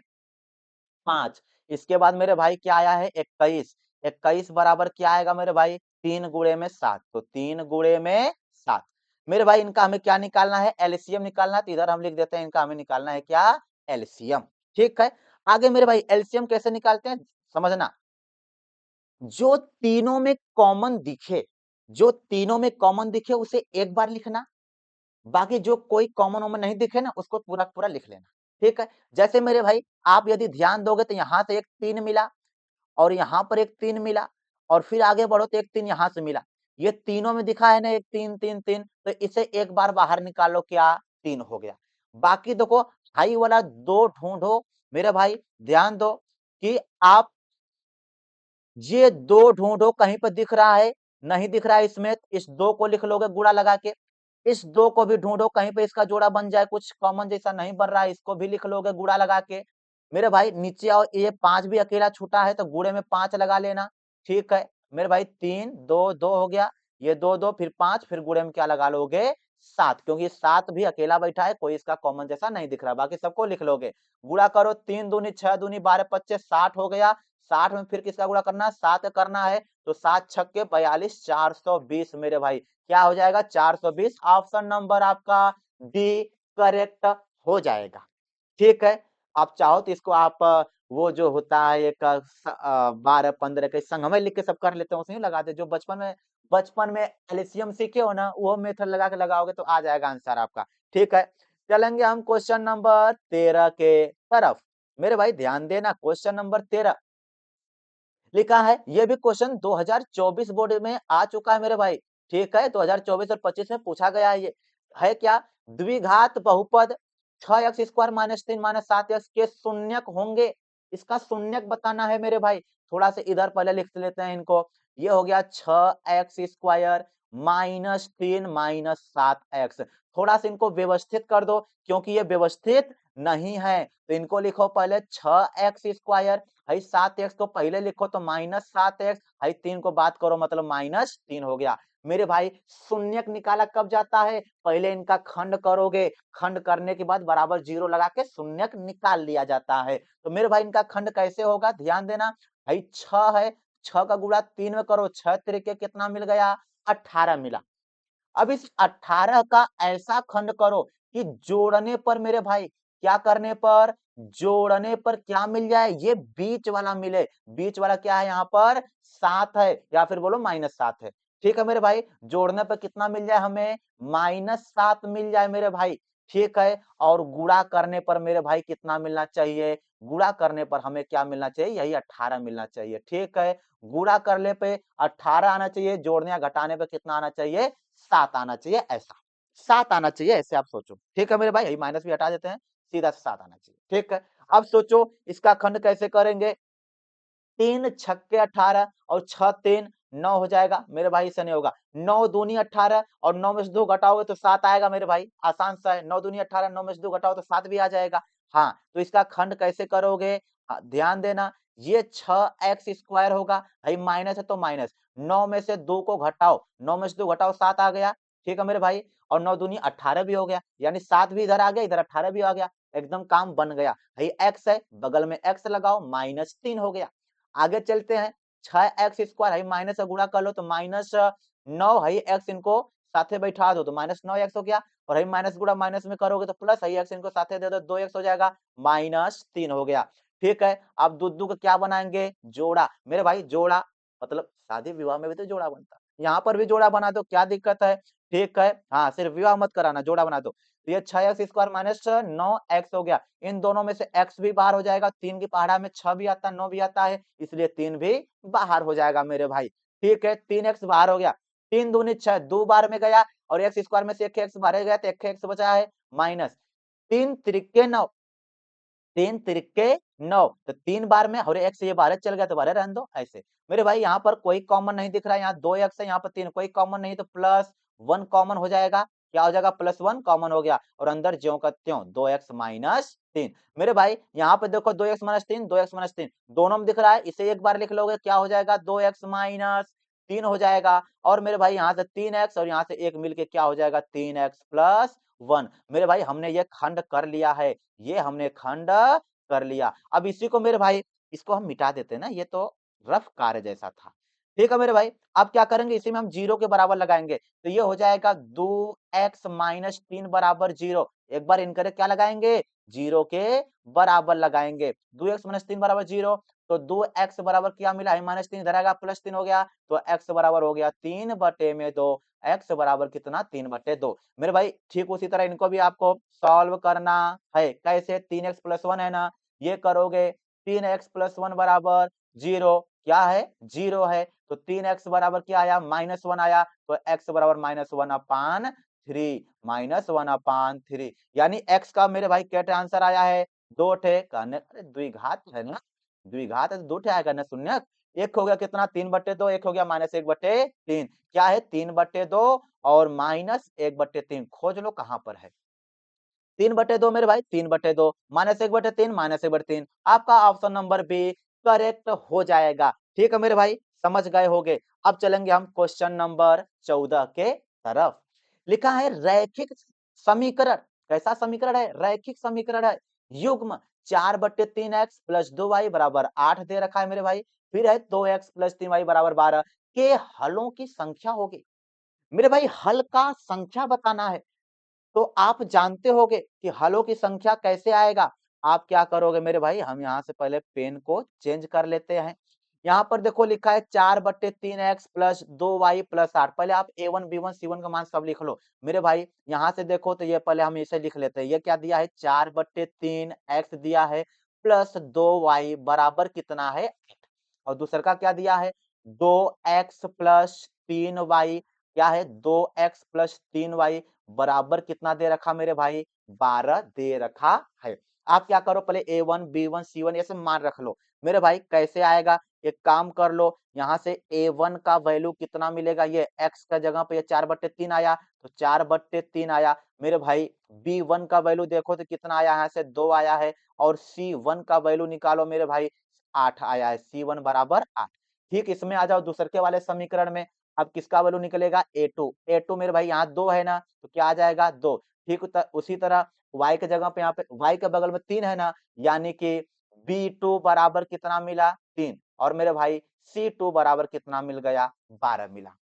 5। इसके बाद मेरे भाई क्या आया है 21, 21 बराबर क्या आएगा मेरे भाई 3 गुणे में 7, तो 3 गुणे में 7। मेरे भाई इनका हमें क्या निकालना है, एलसीएम निकालना है, तो इधर हम लिख देते हैं इनका हमें निकालना है क्या, एलसीएम। ठीक है, आगे मेरे भाई एलसीएम कैसे निकालते हैं समझना, जो तीनों में कॉमन दिखे, जो तीनों में कॉमन दिखे उसे एक बार लिखना, बाकी जो कोई कॉमन वॉमन नहीं दिखे ना उसको पूरा पूरा लिख लेना। ठीक है, जैसे मेरे भाई आप यदि ध्यान दोगे तो यहां से एक 3 मिला, और यहाँ पर एक 3 मिला, और फिर आगे बढ़ो तो एक 3 यहाँ से मिला। ये तीनों में दिखा है ना एक 3 3 3, तो इसे एक बार बाहर निकालो, क्या 3 हो गया। बाकी देखो हाई वाला 2 ढूंढो मेरे भाई, ध्यान दो कि आप ये 2 ढूंढो, कहीं पर दिख रहा है, नहीं दिख रहा है इसमें, इस 2 को लिख लोगे गुणा लगा के। इस 2 को भी ढूंढो, कहीं पे इसका जोड़ा बन जाए, कुछ कॉमन जैसा नहीं बन रहा है, इसको भी लिख लोगे गुणा लगा के। मेरे भाई नीचे आओ, ये 5 भी अकेला छूटा है तो गुणे में 5 लगा लेना। ठीक है मेरे भाई, 3 2 2 हो गया, ये 2 2 फिर 5, फिर गुणे में क्या लगा लोगे 7, क्योंकि 7 भी अकेला बैठा है, कोई इसका कॉमन जैसा नहीं दिख रहा, बाकी सबको लिख लोगे। गुणा करो, 3 दूनी 6 दूनी 12 पच्चे 60 हो गया। 60 में फिर किसका गुणा करना है, 7 करना है, तो 7 छक्के 42, 420 मेरे भाई क्या हो जाएगा 420। ऑप्शन नंबर आपका डी करेक्ट हो जाएगा। ठीक है, आप चाहो तो इसको आप वो जो होता है एक 12 15 के संगमे लिख के सब कर लेते हैं, उसे ही लगा दे, जो बचपन में एलसीएम सीखे हो ना, वो मेथड लगा के लगाओगे तो आ जाएगा आंसर आपका। ठीक है, चलेंगे हम क्वेश्चन नंबर 13 के तरफ। मेरे भाई ध्यान देना, क्वेश्चन नंबर 13 लिखा है, ये भी क्वेश्चन 2024 बोर्ड में आ चुका है मेरे भाई। ठीक है, 2024 और 25 में पूछा गया है, ये है क्या, द्विघात बहुपद 6x square minus 3 minus 7x के शून्यक होंगे, इसका शून्यक बताना है मेरे भाई। थोड़ा सा इधर पहले लिख लेते हैं इनको, ये हो गया 6x square minus 3 minus 7x। थोड़ा सा इनको व्यवस्थित कर दो, क्योंकि ये व्यवस्थित नहीं है, तो इनको लिखो पहले 6x स्क्वायर, भाई 7x को पहले लिखो तो माइनस 7x, भाई 3 को बात करो मतलब माइनस 3 हो गया। मेरे भाई शून्यक निकाला कब जाता है, पहले इनका खंड करोगे, खंड करने के बाद बराबर 0 लगा के शून्यक निकाल लिया जाता है। तो मेरे भाई इनका खंड कैसे होगा, ध्यान देना, भाई 6 है, 6 का गुणा 3 में करो, 6 तरीके कितना मिल गया 18 मिला। अब इस 18 का ऐसा खंड करो कि जोड़ने पर मेरे भाई, क्या करने पर, जोड़ने पर क्या मिल जाए, ये बीच वाला मिले। बीच वाला क्या है यहाँ पर 7 है, या फिर बोलो -7 है। ठीक है मेरे भाई, जोड़ने पर कितना मिल जाए हमें, -7 मिल जाए मेरे भाई। ठीक है, और गुणा करने पर मेरे भाई कितना मिलना चाहिए, गुणा करने पर हमें क्या मिलना चाहिए, यही 18 मिलना चाहिए। ठीक है, गुणा करने पे 18 आना चाहिए, जोड़ने या घटाने पे कितना आना चाहिए 7 आना चाहिए, ऐसा। 7 आना चाहिए, ऐसे आप सोचो। ठीक है मेरे भाई, यही माइनस भी हटा देते हैं, सीधा से 7 आना चाहिए। ठीक है, अब सोचो इसका खंड कैसे करेंगे। 3 छक्के 18 और 6 3 9 हो जाएगा मेरे भाई, इससे नहीं होगा। 9 दूनी 18 और 9 में से 2 घटाओगे तो 7 आएगा मेरे भाई, आसान सा है। 9 दूनी 18, 9 में से 2 घटाओ तो 7 भी आ जाएगा। हाँ, तो इसका खंड कैसे करोगे, ध्यान देना, ये 6x स्क्वायर होगा, भाई माइनस है तो माइनस, 9 में से 2 को घटाओ, 9 में से 2 घटाओ 7 आ गया। ठीक है मेरे भाई, और 9 दूनी 18 भी हो गया, यानी 7 भी इधर आ गया, इधर 18 भी आ गया, एकदम काम बन गया। भाई x है, बगल में x लगाओ, -3 हो गया। आगे चलते हैं, 6x स्क्वायर है, माइनस से गुणा कर लो तो -9 है, x इनको साथे बैठा दो तो -9x हो गया, और है माइनस गुणा माइनस में करोगे तो प्लस है, x इनको साथे दे दो 2x हो जाएगा, -3 हो गया। ठीक है, अब दू का क्या बनाएंगे, जोड़ा। मेरे भाई जोड़ा मतलब शादी विवाह में भी तो जोड़ा बनता है, यहाँ पर भी जोड़ा बना दो, क्या दिक्कत है। ठीक है, हाँ सिर्फ विवाह मत कराना, जोड़ा बना दो। तो ये 6x स्क्वायर माइनस 9x हो गया, इन दोनों में से x भी बाहर हो जाएगा, 3 की पहाड़ा में 6 भी आता है, 9 भी आता है, इसलिए 3 भी बाहर हो जाएगा मेरे भाई। ठीक है, 3x बाहर हो गया, 3 दूनी 6, 2 बार में गया, और x स्क्वायर में से 1x बाहर गया तो 1x बचा है, माइनस 3 त्रिके 9, 3 त्रिके 9, तो 3 बार में, और x ये बाहर चल गया तो बाहर रहने दो ऐसे। मेरे भाई यहाँ पर कोई कॉमन नहीं दिख रहा है, यहाँ 2x है, यहाँ पर 3, कोई कॉमन नहीं, तो +1 कॉमन हो जाएगा। क्या हो जाएगा, +1 कॉमन हो गया, और अंदर ज्यों का त्यों 2x माइनस 3। मेरे भाई यहाँ पे देखो 2x माइनस 3, 2x माइनस 3 दोनों में दिख रहा है, इसे एक बार लिख लोगे क्या हो जाएगा, 2x माइनस 3 हो जाएगा। और मेरे भाई यहाँ से 3x और यहाँ से 1 मिलके क्या हो जाएगा, 3x प्लस 1। मेरे भाई हमने ये खंड कर लिया है, ये हमने खंड कर लिया। अब इसी को मेरे भाई, इसको हम मिटा देते हैं ना, ये तो रफ कार्य जैसा था। ठीक है मेरे भाई, अब क्या करेंगे, इसी में हम 0 के बराबर लगाएंगे, तो ये हो जाएगा 2x माइनस 3 बराबर 0। एक बार इनकरे क्या लगाएंगे, 0 के बराबर लगाएंगे। 2x माइनस 3 बराबर 0, तो 2x बराबर क्या मिला है, -3 इधर आएगा, +3 हो गया, तो x बराबर हो गया 3/2। x बराबर कितना, 3/2। मेरे भाई ठीक उसी तरह इनको भी आपको सॉल्व करना है, कैसे, 3x प्लस 1 है ना, ये करोगे, 3x प्लस 1 बराबर 0, क्या है, 0 है, तो 3x बराबर क्या आया, -1 आया, तो x बराबर -1/3, -1/3, यानी x का मेरे भाई क्या आंसर आया है, 2 ठे, कहने अरे द्विघात है ना, द्विघात है तो 2 ठे आएगा ना शून्यक। एक हो गया कितना, 3/2, एक हो गया -1/3, क्या है, 3/2 और -1/3, खोज लो कहां पर है। 3/2 मेरे भाई, 3/2, -1/3, -1/3, आपका ऑप्शन नंबर बी करेक्ट हो जाएगा। ठीक है मेरे भाई, समझ गए होगे। अब चलेंगे हम क्वेश्चन नंबर 14 के तरफ। लिखा है रैखिक समीकरण, कैसा समीकरण है, रैखिक समीकरण है, युग्म 4/3x प्लस 2y बराबर 8 दे रखा है मेरे भाई, फिर है 2x प्लस 3y बराबर 12 के हलों की संख्या होगी। मेरे भाई हल का संख्या बताना है, तो आप जानते होगे कि हलों की संख्या कैसे आएगा। आप क्या करोगे मेरे भाई, हम यहाँ से पहले पेन को चेंज कर लेते हैं। यहाँ पर देखो लिखा है 4/3x प्लस 2y प्लस 8, पहले आप a1 b1 c1 का मान सब लिख लो। मेरे भाई यहाँ से देखो तो ये पहले हम इसे लिख लेते हैं, ये क्या दिया है, 4/3x दिया है प्लस 2y बराबर कितना है 8, और दूसरा का क्या दिया है, 2x प्लस 3y, क्या है, 2x प्लस 3y बराबर कितना दे रखा मेरे भाई, 12 दे रखा है। आप क्या करो, पहले a1 b1 c1 ये सब मान रख लो। मेरे भाई कैसे आएगा, एक काम कर लो, यहाँ से a1 का वैल्यू कितना मिलेगा, ये x का जगह पे ये 4/3 आया, तो 4/3 आया। मेरे भाई b1 का वैल्यू देखो तो कितना आया, यहाँ से 2 आया है, और c1 का वैल्यू निकालो मेरे भाई, 8 आया है, c1 बराबर 8। ठीक, इसमें आ जाओ दूसरे वाले समीकरण में। अब किसका वैल्यू निकलेगा, a2 मेरे भाई यहाँ 2 है ना, तो क्या आ जाएगा, 2। ठीक उसी तरह y के जगह पे, यहाँ पे y के बगल में 3 है ना, यानी कि b2 बराबर कितना मिला, 3, और मेरे भाई c2 बराबर कितना मिल गया, 12 मिला।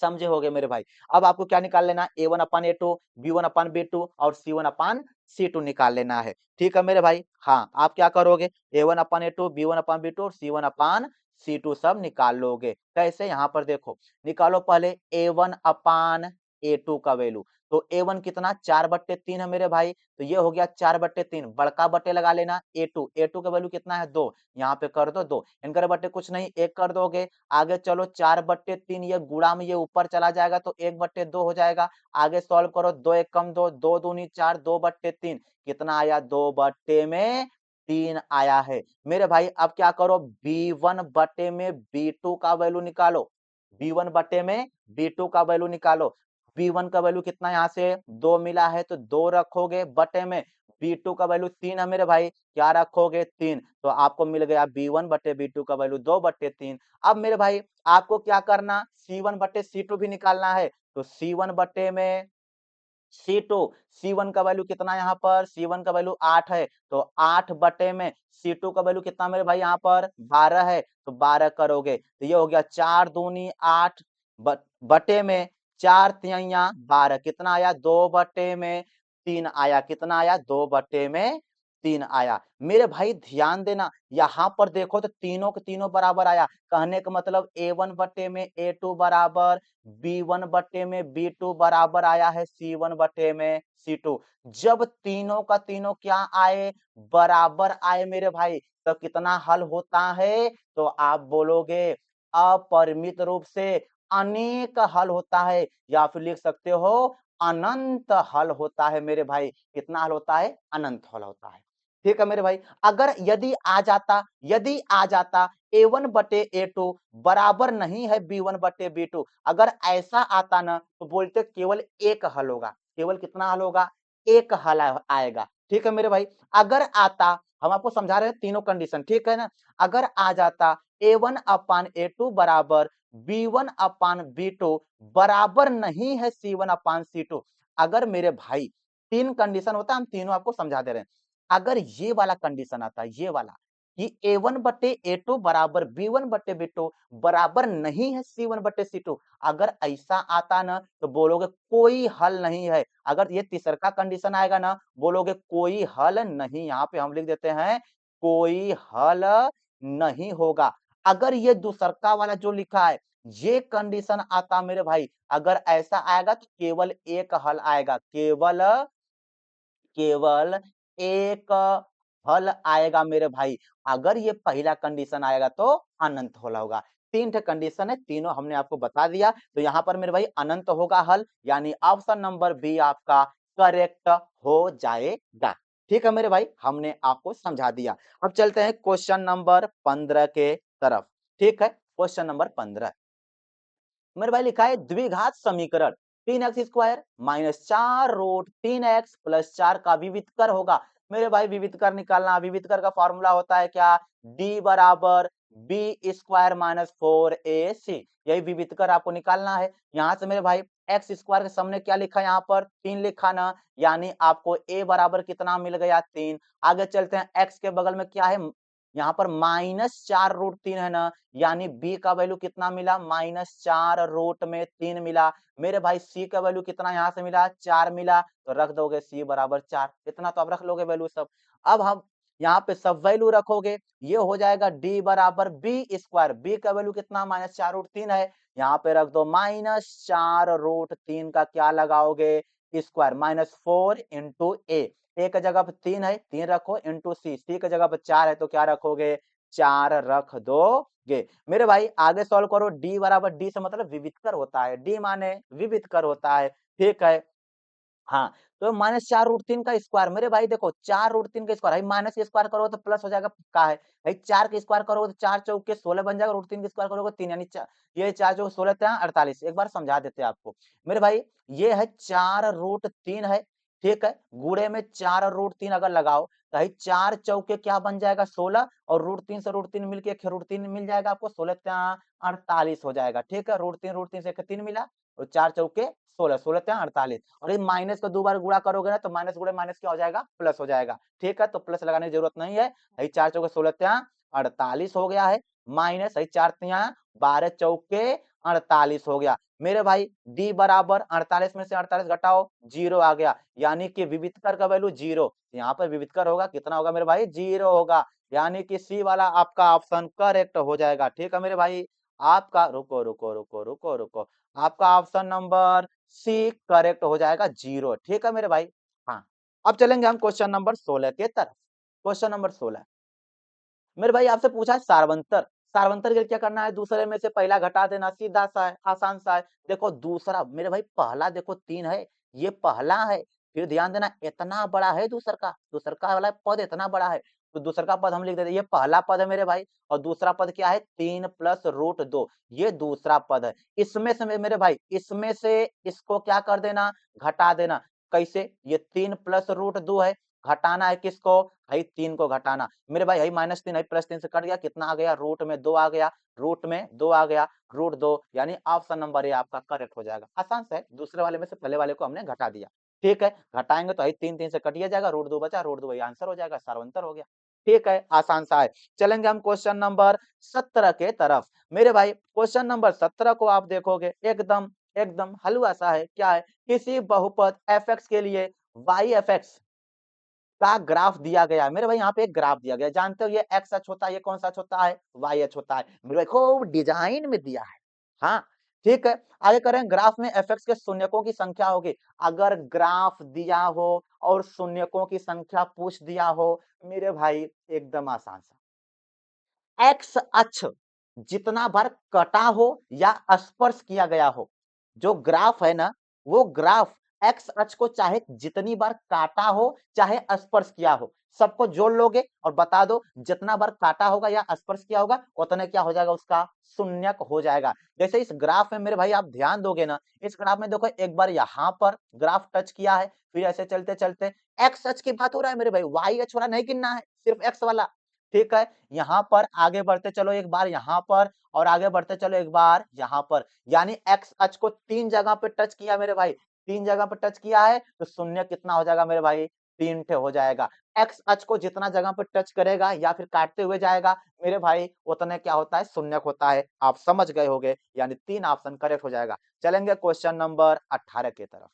समझे होगे मेरे भाई। अब आपको क्या निकाल लेना, a1 अपन a2, b1 अपन b2 और c1 अपन c2 निकाल लेना है। ठीक है मेरे भाई, हाँ आप क्या करोगे, a1 अपन a2, b1 अपन b2 और c1 अपन c2 सब निकाल लोगे। कैसे, यहाँ पर देखो, निकालो पहले a1 अपान a2 का वैल्यू, तो A1 कितना 4/3 है मेरे भाई, तो ये हो गया 4/3, बड़का बटे लगा लेना A2 का वैल्यू कितना है 2, यहाँ पे कर दो 2, इनकर बटे कुछ नहीं 1 कर दोगे, आगे चलो 4/3 ये गुणा में ये ऊपर चला जाएगा तो 1/2 हो जाएगा, आगे सॉल्व करो 2 1 कम 2, 2 दूनी 4, 2/3 कितना आया 2/3 आया है। मेरे भाई अब क्या करो B1 बटे में B2 का वैल्यू निकालो, B1 बटे में B2 का वैल्यू निकालो, B1 का वैल्यू कितना यहाँ से 2 मिला है तो 2 रखोगे बटे में B2 का वैल्यू 3 है मेरे भाई, क्या रखोगे 3, तो आपको मिल गया B1 बटे B2 का वैल्यू 2/3। अब मेरे भाई आपको क्या करना C1 बटे C2 भी निकालना है, तो C1 बटे में C2, C1 का वैल्यू कितना यहाँ पर C1 का वैल्यू 8 है, तो 8 बटे में C2 का वैल्यू कितना मेरे भाई यहाँ पर 12 है, तो 12 करोगे तो ये हो गया 4 दूनी 8 बटे में 4 तिहैया 12 कितना आया 2/3 आया, कितना आया 2/3 आया। मेरे भाई ध्यान देना यहाँ पर देखो तो तीनों के तीनों बराबर आया, कहने का मतलब A1 बटे में A2 बराबर, B1 बटे में B2 बराबर आया है C1 बटे में C2। जब तीनों का तीनों क्या आए बराबर आए मेरे भाई, तो कितना हल होता है, तो आप बोलोगे अपरिमित रूप से अनेक हल होता है, या फिर लिख सकते हो अनंत हल होता है मेरे भाई, कितना हल होता है अनंत हल होता है। ठीक है मेरे भाई, अगर यदि आ जाता A1 बटे A2 बराबर नहीं है B1 बटे B2, अगर ऐसा आता ना तो बोलते केवल एक हल होगा, केवल कितना हल होगा एक हल आएगा। ठीक है मेरे भाई, अगर आता हम आपको समझा रहे हैं तीनों कंडीशन, ठीक है ना, अगर आ जाता A1 अपान A2 बराबर B1 अपान B2 बराबर नहीं है C1 अपान C2, अगर मेरे भाई तीन कंडीशन होता है, हम तीनों आपको समझा दे रहे हैं, अगर ये वाला कंडीशन आता है ये वाला कि A1 बटे A2 बराबर B1 बटे B2 बराबर नहीं है C1 बटे C2, अगर ऐसा आता ना तो बोलोगे कोई हल नहीं है, अगर ये तीसरा कंडीशन आएगा ना बोलोगे कोई हल नहीं, यहाँ पे हम लिख देते हैं कोई हल नहीं होगा। अगर ये दूसरका वाला जो लिखा है ये कंडीशन आता मेरे भाई, अगर ऐसा आएगा तो केवल एक हल आएगा, केवल एक हल आएगा मेरे भाई, अगर ये पहला कंडीशन आएगा तो अनंत हल होगा। तीन ठे कंडीशन है, तीनों हमने आपको बता दिया, तो यहाँ पर मेरे भाई अनंत होगा हल, यानी ऑप्शन नंबर बी आपका करेक्ट हो जाएगा। ठीक है मेरे भाई, हमने आपको समझा दिया। अब चलते हैं क्वेश्चन नंबर 15 के तरफ। ठीक है, क्वेश्चन नंबर 15 मेरे भाई लिखा है द्विघात समीकरण 3x² माइनस 4√3x प्लस 4 का विविधकर होगा। मेरे भाई विविधकर निकालना, विविधकर का फॉर्मूला होता है क्या, d बराबर b² माइनस 4ac, यही विविधकर आपको निकालना है। यहाँ से मेरे भाई x² के सामने क्या लिखा है यहाँ पर 3 लिखा ना, यानी आपको a बराबर कितना मिल गया 3। आगे चलते हैं x के बगल में क्या है, यहाँ पर -4√3 है ना, यानी b का वैल्यू कितना मिला -4√3 मिला। मेरे भाई c का वैल्यू कितना यहाँ से मिला 4 मिला, तो रख दोगे c बराबर 4, इतना तो आप रख लोगे वैल्यू सब। अब हम यहाँ पे सब वैल्यू रखोगे, ये हो जाएगा d बराबर b², b का वैल्यू कितना -4√3 है, यहाँ पे रख दो -4√3 का क्या लगाओगे स्क्वायर, -4 इंटू ए की जगह पे 3 है 3 रखो इंटू सी की जगह पे 4 है तो क्या रखोगे 4 रख दोगे। मेरे भाई आगे सॉल्व करो, d बराबर d से मतलब विविधकर होता है, d माने विविधकर होता है। ठीक है, हाँ, तो -4√3 का स्क्वायर, मेरे भाई देखो 4√3 का स्क्वायर है, माइनस के स्क्वायर करोगे तो प्लस हो जाएगा पक्का है भाई, 4 के स्क्वायर करोगे तो 4 चौके 16 बन जाएगा, √3 के स्क्वायर करोगे 3, यानी ये 4 चौके 16 3 48। एक बार समझा देते हैं आपको मेरे भाई, ये है 4√3 है, ठीक है, गुणे में 4√3 अगर लगाओ तो भाई 4 चौके क्या बन जाएगा 16, और √3 से √3 मिलके √3 मिल जाएगा आपको, 16 3 48 हो जाएगा। ठीक है, √3 से 3 मिला, और 4 चौके 16, 16 3 48, और ये माइनस को 2 बार गुणा करोगे ना तो माइनस गुणे माइनस क्या हो जाएगा प्लस हो जाएगा। ठीक है, तो प्लस लगाने की जरूरत नहीं है, यही 4 चौके 16 3 48 हो गया है, माइनस यही 4 3 12 चौके 48 हो गया। मेरे भाई d बराबर 48 में से 48 घटाओ 0 आ गया, यानी कि विविधकर का वैल्यू 0, यहाँ पर विविधकर होगा कितना होगा मेरे भाई 0 होगा, यानी कि सी वाला आपका ऑप्शन करेक्ट हो जाएगा। ठीक है मेरे भाई, आपका रुको रुको रुको रुको रुको, आपका ऑप्शन नंबर सी करेक्ट हो जाएगा 0। ठीक है मेरे भाई। हाँ, अब चलेंगे हम क्वेश्चन नंबर 16 के तरफ। क्वेश्चन नंबर 16 मेरे भाई आपसे पूछा है सारवंतर। सारवंतर के लिए क्या करना है, दूसरे में से पहला घटा देना, सीधा सा है, आसान सा है। देखो दूसरा मेरे भाई, पहला देखो 3 है, ये पहला है। फिर ध्यान देना इतना बड़ा है दूसर का वाला पद इतना बड़ा है, तो दूसर का पद हम लिख देते, ये पहला पद है मेरे भाई। और दूसरा पद क्या है, 3 प्लस रूट 2, ये दूसरा पद है। इसमें से मेरे भाई, इसमें से इसको क्या कर देना, घटा देना। कैसे, ये 3 प्लस रूट 2 है, घटाना है किसको, भाई 3 को घटाना। मेरे भाई यही -3 है, +3 से कट गया, कितना आ गया, रूट में 2 आ गया, रूट में 2 आ गया, रूट 2, यानी ऑप्शन नंबर ए आपका करेक्ट हो जाएगा। आसान से है, दूसरे वाले में से पहले वाले को हमने घटा दिया। ठीक है, घटाएंगे तो यही 3 से कटिया जाएगा, रूट 2 बचा, रूट 2 वही आंसर हो जाएगा, सारवंतर हो गया। ठीक है, आसान सा है। चलेंगे हम क्वेश्चन नंबर 17 के तरफ। मेरे भाई क्वेश्चन नंबर 17 को आप देखोगे, एकदम एकदम हलवा सा है। क्या है, किसी बहुपद f(x) के लिए y(f(x) का ग्राफ दिया गया है। मेरे भाई यहाँ पे एक ग्राफ दिया गया है, जानते हो ये एक्स अक्ष होता है, ये कौन सा अक्ष होता है, वाई अक्ष होता है। मेरे भाई खूब डिजाइन में दिया है। हाँ, ठीक है, आगे करें, ग्राफ में एफ(x) के शून्यकों की संख्या होगी। अगर ग्राफ दिया हो और शून्यकों की संख्या पूछ दिया हो, मेरे भाई एकदम आसान सा, एक्स अक्ष जितना बार कटा हो या स्पर्श किया गया हो, जो ग्राफ है ना, वो ग्राफ एक्स अक्ष को चाहे जितनी बार काटा हो चाहे स्पर्श किया हो, सबको जोड़ लोगे और बता दो जितना बार काटा होगा या स्पर्श किया होगा उतने क्या हो जाएगा, उसका शून्यक हो जाएगा। जैसे इस ग्राफ में मेरे भाई आप ध्यान दोगे ना, इस ग्राफ में देखो एक बार यहाँ पर ग्राफ टच किया है, फिर ऐसे चलते चलते एक्स अक्ष की बात हो रहा है मेरे भाई, वाई अक्ष वाला नहीं गिनना है, सिर्फ एक्स वाला। ठीक है, यहाँ पर आगे बढ़ते चलो एक बार यहाँ पर, और आगे बढ़ते चलो एक बार यहाँ पर, यानी एक्स अक्ष को 3 जगह पे टच किया मेरे भाई, 3 जगह पे टच किया है, तो शून्य कितना हो जाएगा मेरे भाई, 3 ठे हो जाएगा। एक्स अक्ष को जितना जगह पे टच करेगा या फिर काटते हुए जाएगा मेरे भाई, उतने क्या होता है, शून्यक होता है। आप समझ गए होगे, यानी 3 ऑप्शन करेक्ट हो जाएगा। चलेंगे क्वेश्चन नंबर 18 की तरफ।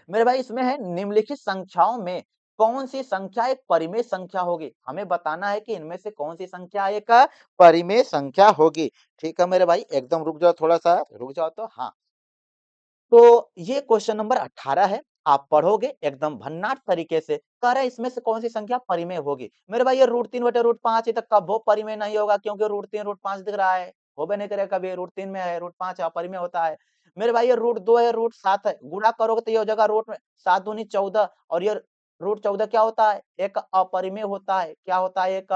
मेरे भाई इसमें है, निम्नलिखित संख्याओं में कौन सी संख्या एक परिमेय संख्या होगी, हमें बताना है कि इनमें से कौन सी संख्या एक परिमेय संख्या होगी। ठीक है मेरे भाई, एकदम रुक जाओ, थोड़ा सा रुक जाओ तो हाँ। तो ये क्वेश्चन नंबर 18 है, आप पढ़ोगे एकदम भन्नाट तरीके से। कह रहा है इसमें से कौन सी संख्या परिमेय होगी। मेरे भाई ये √3/√5 तक कब वो परिमेय नहीं होगा, क्योंकि √3 √5 दिख रहा है, होबे नहीं करेगा कभी, √3 में है, √5 अपरिमेय होता है। मेरे भाई ये √2 है, √7 है, गुणा करोगे तो ये हो जाएगा रूट में 7 दूनी 14, और ये √14 क्या होता है, एक अपरिमेय होता है। क्या होता है, एक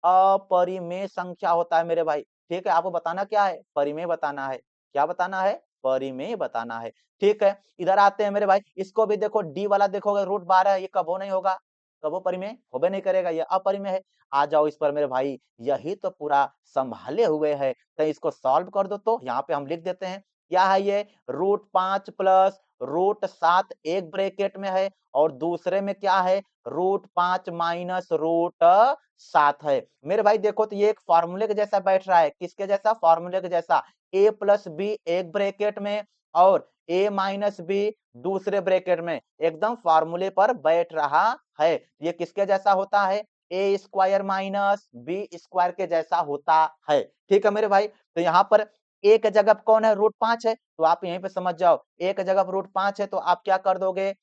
अपरिमेय संख्या होता है मेरे भाई। ठीक है, आपको बताना क्या है, परिमेय बताना है। क्या बताना है, परिमेय बताना है। ठीक है, इधर आते हैं मेरे भाई, इसको भी देखो, डी वाला देखोगे √12, ये कबो नहीं होगा, कबो परिमेय होबे नहीं करेगा, ये अपरिमेय है। आ जाओ इस पर मेरे भाई, यही तो पूरा संभाले हुए है, तो इसको सॉल्व कर दो। तो यहाँ पे हम लिख देते हैं, क्या है ये, √5 प्लस √7 एक ब्रैकेट में है, और दूसरे में क्या है, √5 माइनस √7 है। मेरे भाई देखो तो ये एक फार्मूले के जैसा बैठ रहा है, किसके जैसा, फार्मूले के जैसा। a प्लस बी एक ब्रैकेट में और a माइनस बी दूसरे ब्रैकेट में, एकदम फार्मूले पर बैठ रहा है। ये किसके जैसा होता है, a square minus B square के जैसा होता है। ठीक है मेरे भाई, तो यहाँ पर a की जगह कौन है, √5 है, तो आप यहीं पे समझ जाओ, a की जगह √5 है, तो आप क्या कर दोगे,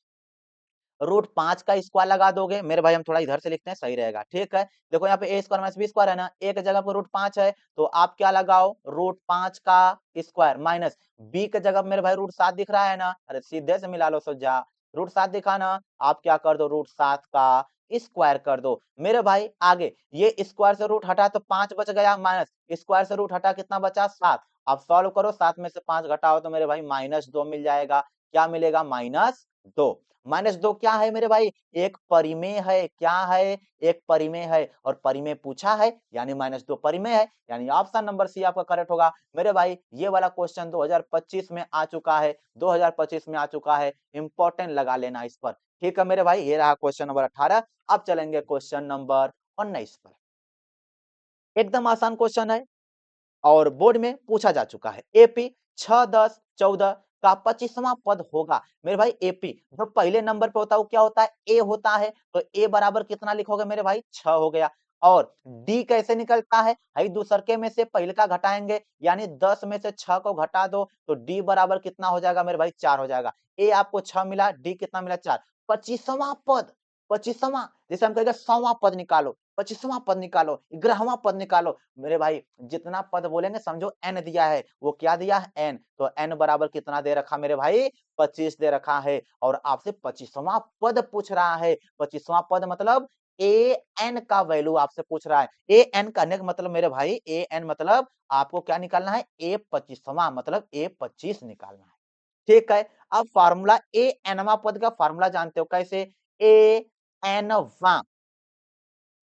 √5 का स्क्वायर लगा दोगे। मेरे भाई हम थोड़ा इधर से लिखते हैं, सही रहेगा। ठीक है, देखो यहाँ पे a square minus B square है ना, a की जगह पर √5 है, तो आप क्या लगाओ, √5 का स्क्वायर माइनस b की जगह मेरे भाई √7 दिख रहा है ना, अरे सीधे से मिला लो सोजा, √7 दिखा ना, आप क्या कर दो, √7 का स्क्वायर कर दो। मेरे भाई आगे ये स्क्वायर से रूट हटा तो 5 बच गया, माइनस स्क्वायर से रूट हटा कितना बचा, 7। आप सॉल्व करो, 7 में से 5 घटाओ तो मेरे भाई -2 मिल जाएगा। क्या मिलेगा, -2। -2 क्या है मेरे भाई, एक परिमेय है। क्या है, एक परिमेय है, और परिमेय पूछा है, यानी -2 परिमेय है, यानी ऑप्शन नंबर सी आपका करेक्ट होगा। मेरे भाई ये वाला क्वेश्चन 2025 में आ चुका है, 2025 में आ चुका है, इंपॉर्टेंट लगा लेना इस पर। ठीक है मेरे भाई, ये रहा क्वेश्चन नंबर 18। अब चलेंगे क्वेश्चन नंबर 19 पर। एकदम आसान क्वेश्चन है और बोर्ड में पूछा जा चुका है। एपी 6, 10, 14 का 25वां पद होगा। मेरे भाई एपी जो पहले नंबर पे होता है वो क्या होता है, ए होता है, तो ए बराबर कितना लिखोगे मेरे भाई, 6 हो गया। और डी कैसे निकलता है, भाई दूसरके में से पहले का घटाएंगे, यानी 10 में से 6 को घटा दो तो डी बराबर कितना हो जाएगा मेरे भाई 4 हो जाएगा। ए आपको 6 मिला, डी कितना मिला 4। 25वां पद, 25वां, जैसे हम कहेंगे 100वां पद निकालो, 25वां पद निकालो, 11वां पद निकालो। मेरे भाई जितना पद बोलेंगे समझो n दिया है, वो क्या दिया है n, तो n बराबर कितना दे रखा मेरे भाई 25 दे रखा है और आपसे 25वां पद पूछ रहा है। 25वां पद मतलब ए एन का वैल्यू आपसे पूछ रहा है। ए एन करने का मतलब मेरे भाई ए एन मतलब आपको क्या निकालना है, ए 25वां मतलब ए 25 निकालना है। ठीक है, अब फार्मूला ए एनवां पद का फार्मूला जानते हो कैसे, ए एनवां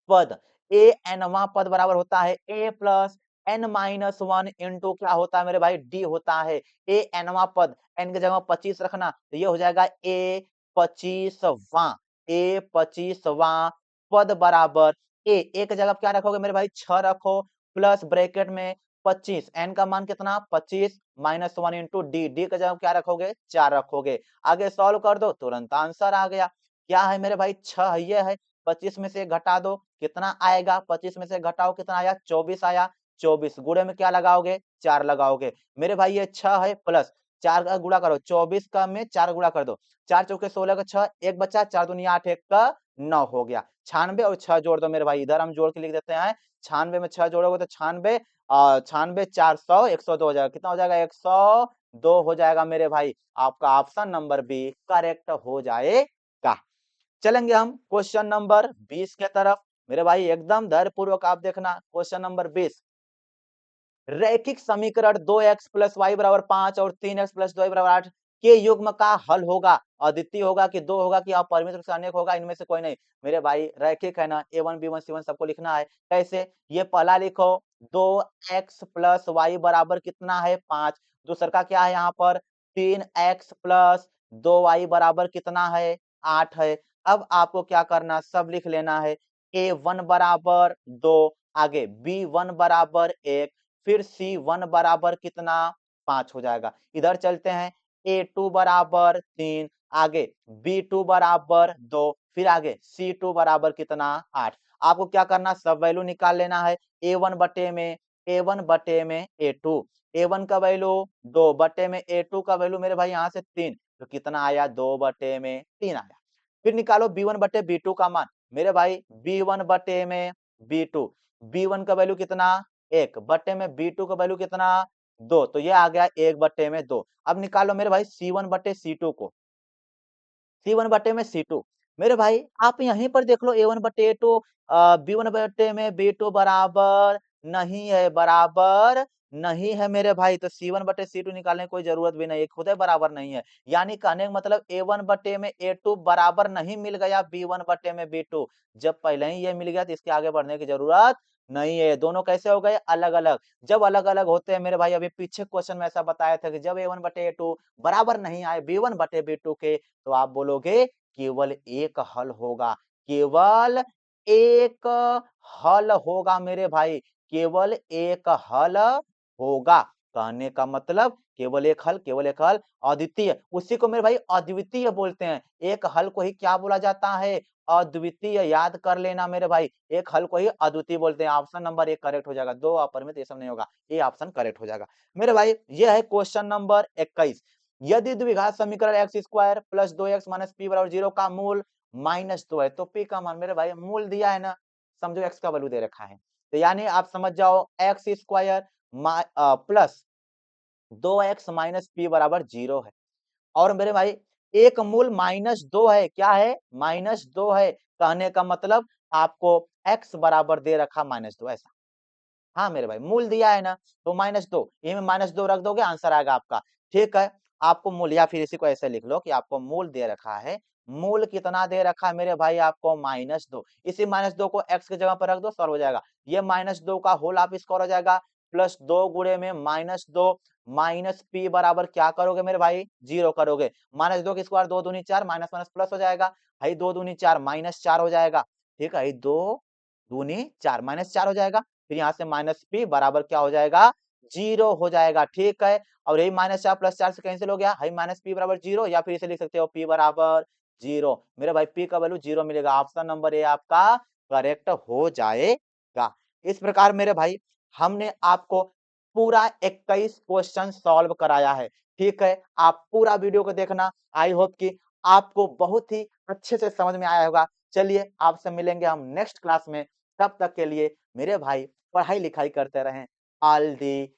पद, ए एनवां पद बराबर होता है A plus N minus one into क्या होता है मेरे भाई डी होता है। ए एनवां पद, एन की जगह 25 रखना तो ये हो जाएगा ए 25वां, ए 25वां पद बराबर ए की जगह क्या रखोगे मेरे भाई 6 रखो प्लस ब्रैकेट में 25, एन का मान कितना 25 minus one into D, D की जगह क्या रखोगे 4 रखोगे। आगे सॉल्व कर दो तुरंत आंसर आ गया। क्या है मेरे भाई 6 ये है, 25 में से घटा दो कितना आएगा, 25 में से घटाओ कितना आया 24 आया, 24 गुणे में क्या लगाओगे 4 लगाओगे। मेरे भाई ये 6 है प्लस 4 का गुणा करो, 24 का में 4 गुणा कर दो, 4 चौके 16 का 6, एक बचा 4 दूनी 8 1 का 9 हो गया। 96 और 6 जोड़ दो मेरे भाई, इधर हम जोड़ के लिख देते हैं 96 में 6 जोड़ोगे तो 96 96 400 102 हो जाएगा, कितना हो जाएगा 102 हो जाएगा मेरे भाई। आपका ऑप्शन नंबर बी करेक्ट हो जाएगा। चलेंगे हम क्वेश्चन नंबर 20 के तरफ। मेरे भाई एकदम धैर्य पूर्वक आप देखना, क्वेश्चन नंबर 20, रैखिक समीकरण 2x प्लस वाई बराबर 5 और 3x प्लस 2y बराबर 8 के युग्म का हल होगा, अद्वितीय होगा कि दो होगा कि अपरिमित रूप से अनेक होगा, इनमें से कोई नहीं। मेरे भाई रैखिक है ना, a1 b1 c1 सबको लिखना है। कैसे, ये पहला लिखो 2x प्लस वाई बराबर कितना है 5, दूसरा का क्या है यहाँ पर 3x प्लस 2y बराबर कितना है 8 है। अब आपको क्या करना, सब लिख लेना है, a1 बराबर 2, आगे b1 बराबर 1, फिर C1 बराबर कितना 5 हो जाएगा। इधर चलते हैं, A2 बराबर 3, आगे B2 बराबर 2, फिर आगे C2 बराबर कितना 8। आपको क्या करना, सब वैल्यू निकाल लेना है, A1 बटे में A2, A1 का वैल्यू 2 बटे में A2 का वैल्यू मेरे भाई यहाँ से 3, तो कितना आया 2 बटे में 3 आया। फिर निकालो B1 बटे B2 का मान, मेरे भाई B1 बटे में B2, B1 का वैल्यू कितना 1 बटे में B2 का वैल्यू कितना 2, तो ये आ गया 1 बटे में 2। अब निकालो मेरे भाई C1 बटे C2 को, C1 बटे में C2, मेरे भाई आप यहीं पर देख लो A1 बटे A2, B1 बटे में B2 बराबर नहीं है, बराबर नहीं है मेरे भाई, तो C1 बटे C2 निकालने की कोई जरूरत भी नहीं है, खुद बराबर नहीं है। यानी कहने का मतलब A1 बटे में A2 बराबर नहीं मिल गया B1 बटे में B2, जब पहले ही ये मिल गया तो इसके आगे बढ़ने की जरूरत नहीं है। दोनों कैसे हो गए अलग अलग, जब अलग अलग होते हैं मेरे भाई, अभी पीछे क्वेश्चन में ऐसा बताया था कि जब A1 बटे A2 बराबर नहीं आए B1 बटे B2 के, तो आप बोलोगे केवल एक हल होगा, केवल एक हल होगा मेरे भाई, केवल एक हल होगा। कहने का मतलब केवल एक हल, केवल एक हल अद्वितीय, उसी को मेरे भाई अद्वितीय बोलते हैं। एक हल को ही क्या बोला जाता है, अद्वितीय, याद कर लेना मेरे भाई, एक हल को ही अद्वितीय बोलते हैं। ऑप्शन नंबर 1 करेक्ट हो जाएगा, 2 अपरिमित ये सब नहीं होगा, ये ऑप्शन करेक्ट हो जाएगा। मेरे भाई ये है क्वेश्चन नंबर 21, यदि द्विघात समीकरण x square plus 2x minus P बराबर 0 का मूल -2 है, तो p का मान मेरे भाई मूल दिया है ना, समझो x का वैल्यू दे रखा है, तो यानी आप समझ जाओ x square plus 2x minus P बराबर 0 है। और मेरे भाई एक मूल -2 है, क्या है -2 है, कहने का मतलब आपको x बराबर दे रखा -2 ऐसा। हाँ मेरे भाई मूल दिया है ना, तो -2, ये में -2 रख दोगे आंसर आएगा आपका। ठीक है, आपको मूल, या फिर इसी को ऐसे लिख लो कि आपको मूल दे रखा है, मूल कितना दे रखा है मेरे भाई आपको -2, इसी -2 को x की जगह पर रख दो, सॉल्व हो जाएगा। ये -2 का होल आप स्क्वायर हो जाएगा, प्लस 2 गुणे में -2 माइनस p बराबर क्या करोगे मेरे भाई 0 करोगे, -2 की स्क्वायर 2 दूनी 4, माइनस माइनस प्लस हो जाएगा, भाई 2 दूनी 4 -4 हो जाएगा। ठीक है, 2 दूनी 4 -4 हो जाएगा, फिर यहाँ से माइनस पी बराबर क्या हो जाएगा 0 हो जाएगा। ठीक है, और यही -4 प्लस 4 से कैंसिल हो गया, है माइनस पी बराबर 0, या फिर इसे लिख सकते हो पी बराबर 0। मेरे भाई पी का वैल्यू 0 मिलेगा, ऑप्शन नंबर ए आपका करेक्ट हो जाए। का। इस प्रकार मेरे भाई हमने आपको पूरा 21 क्वेश्चन सॉल्व कराया है, ठीक है? आप पूरा वीडियो को देखना, आई होप कि आपको बहुत ही अच्छे से समझ में आया होगा। चलिए आपसे मिलेंगे हम नेक्स्ट क्लास में, तब तक के लिए मेरे भाई पढ़ाई-लिखाई करते रहें। ऑल द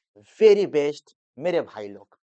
वेरी बेस्ट मेरे भाई लोग।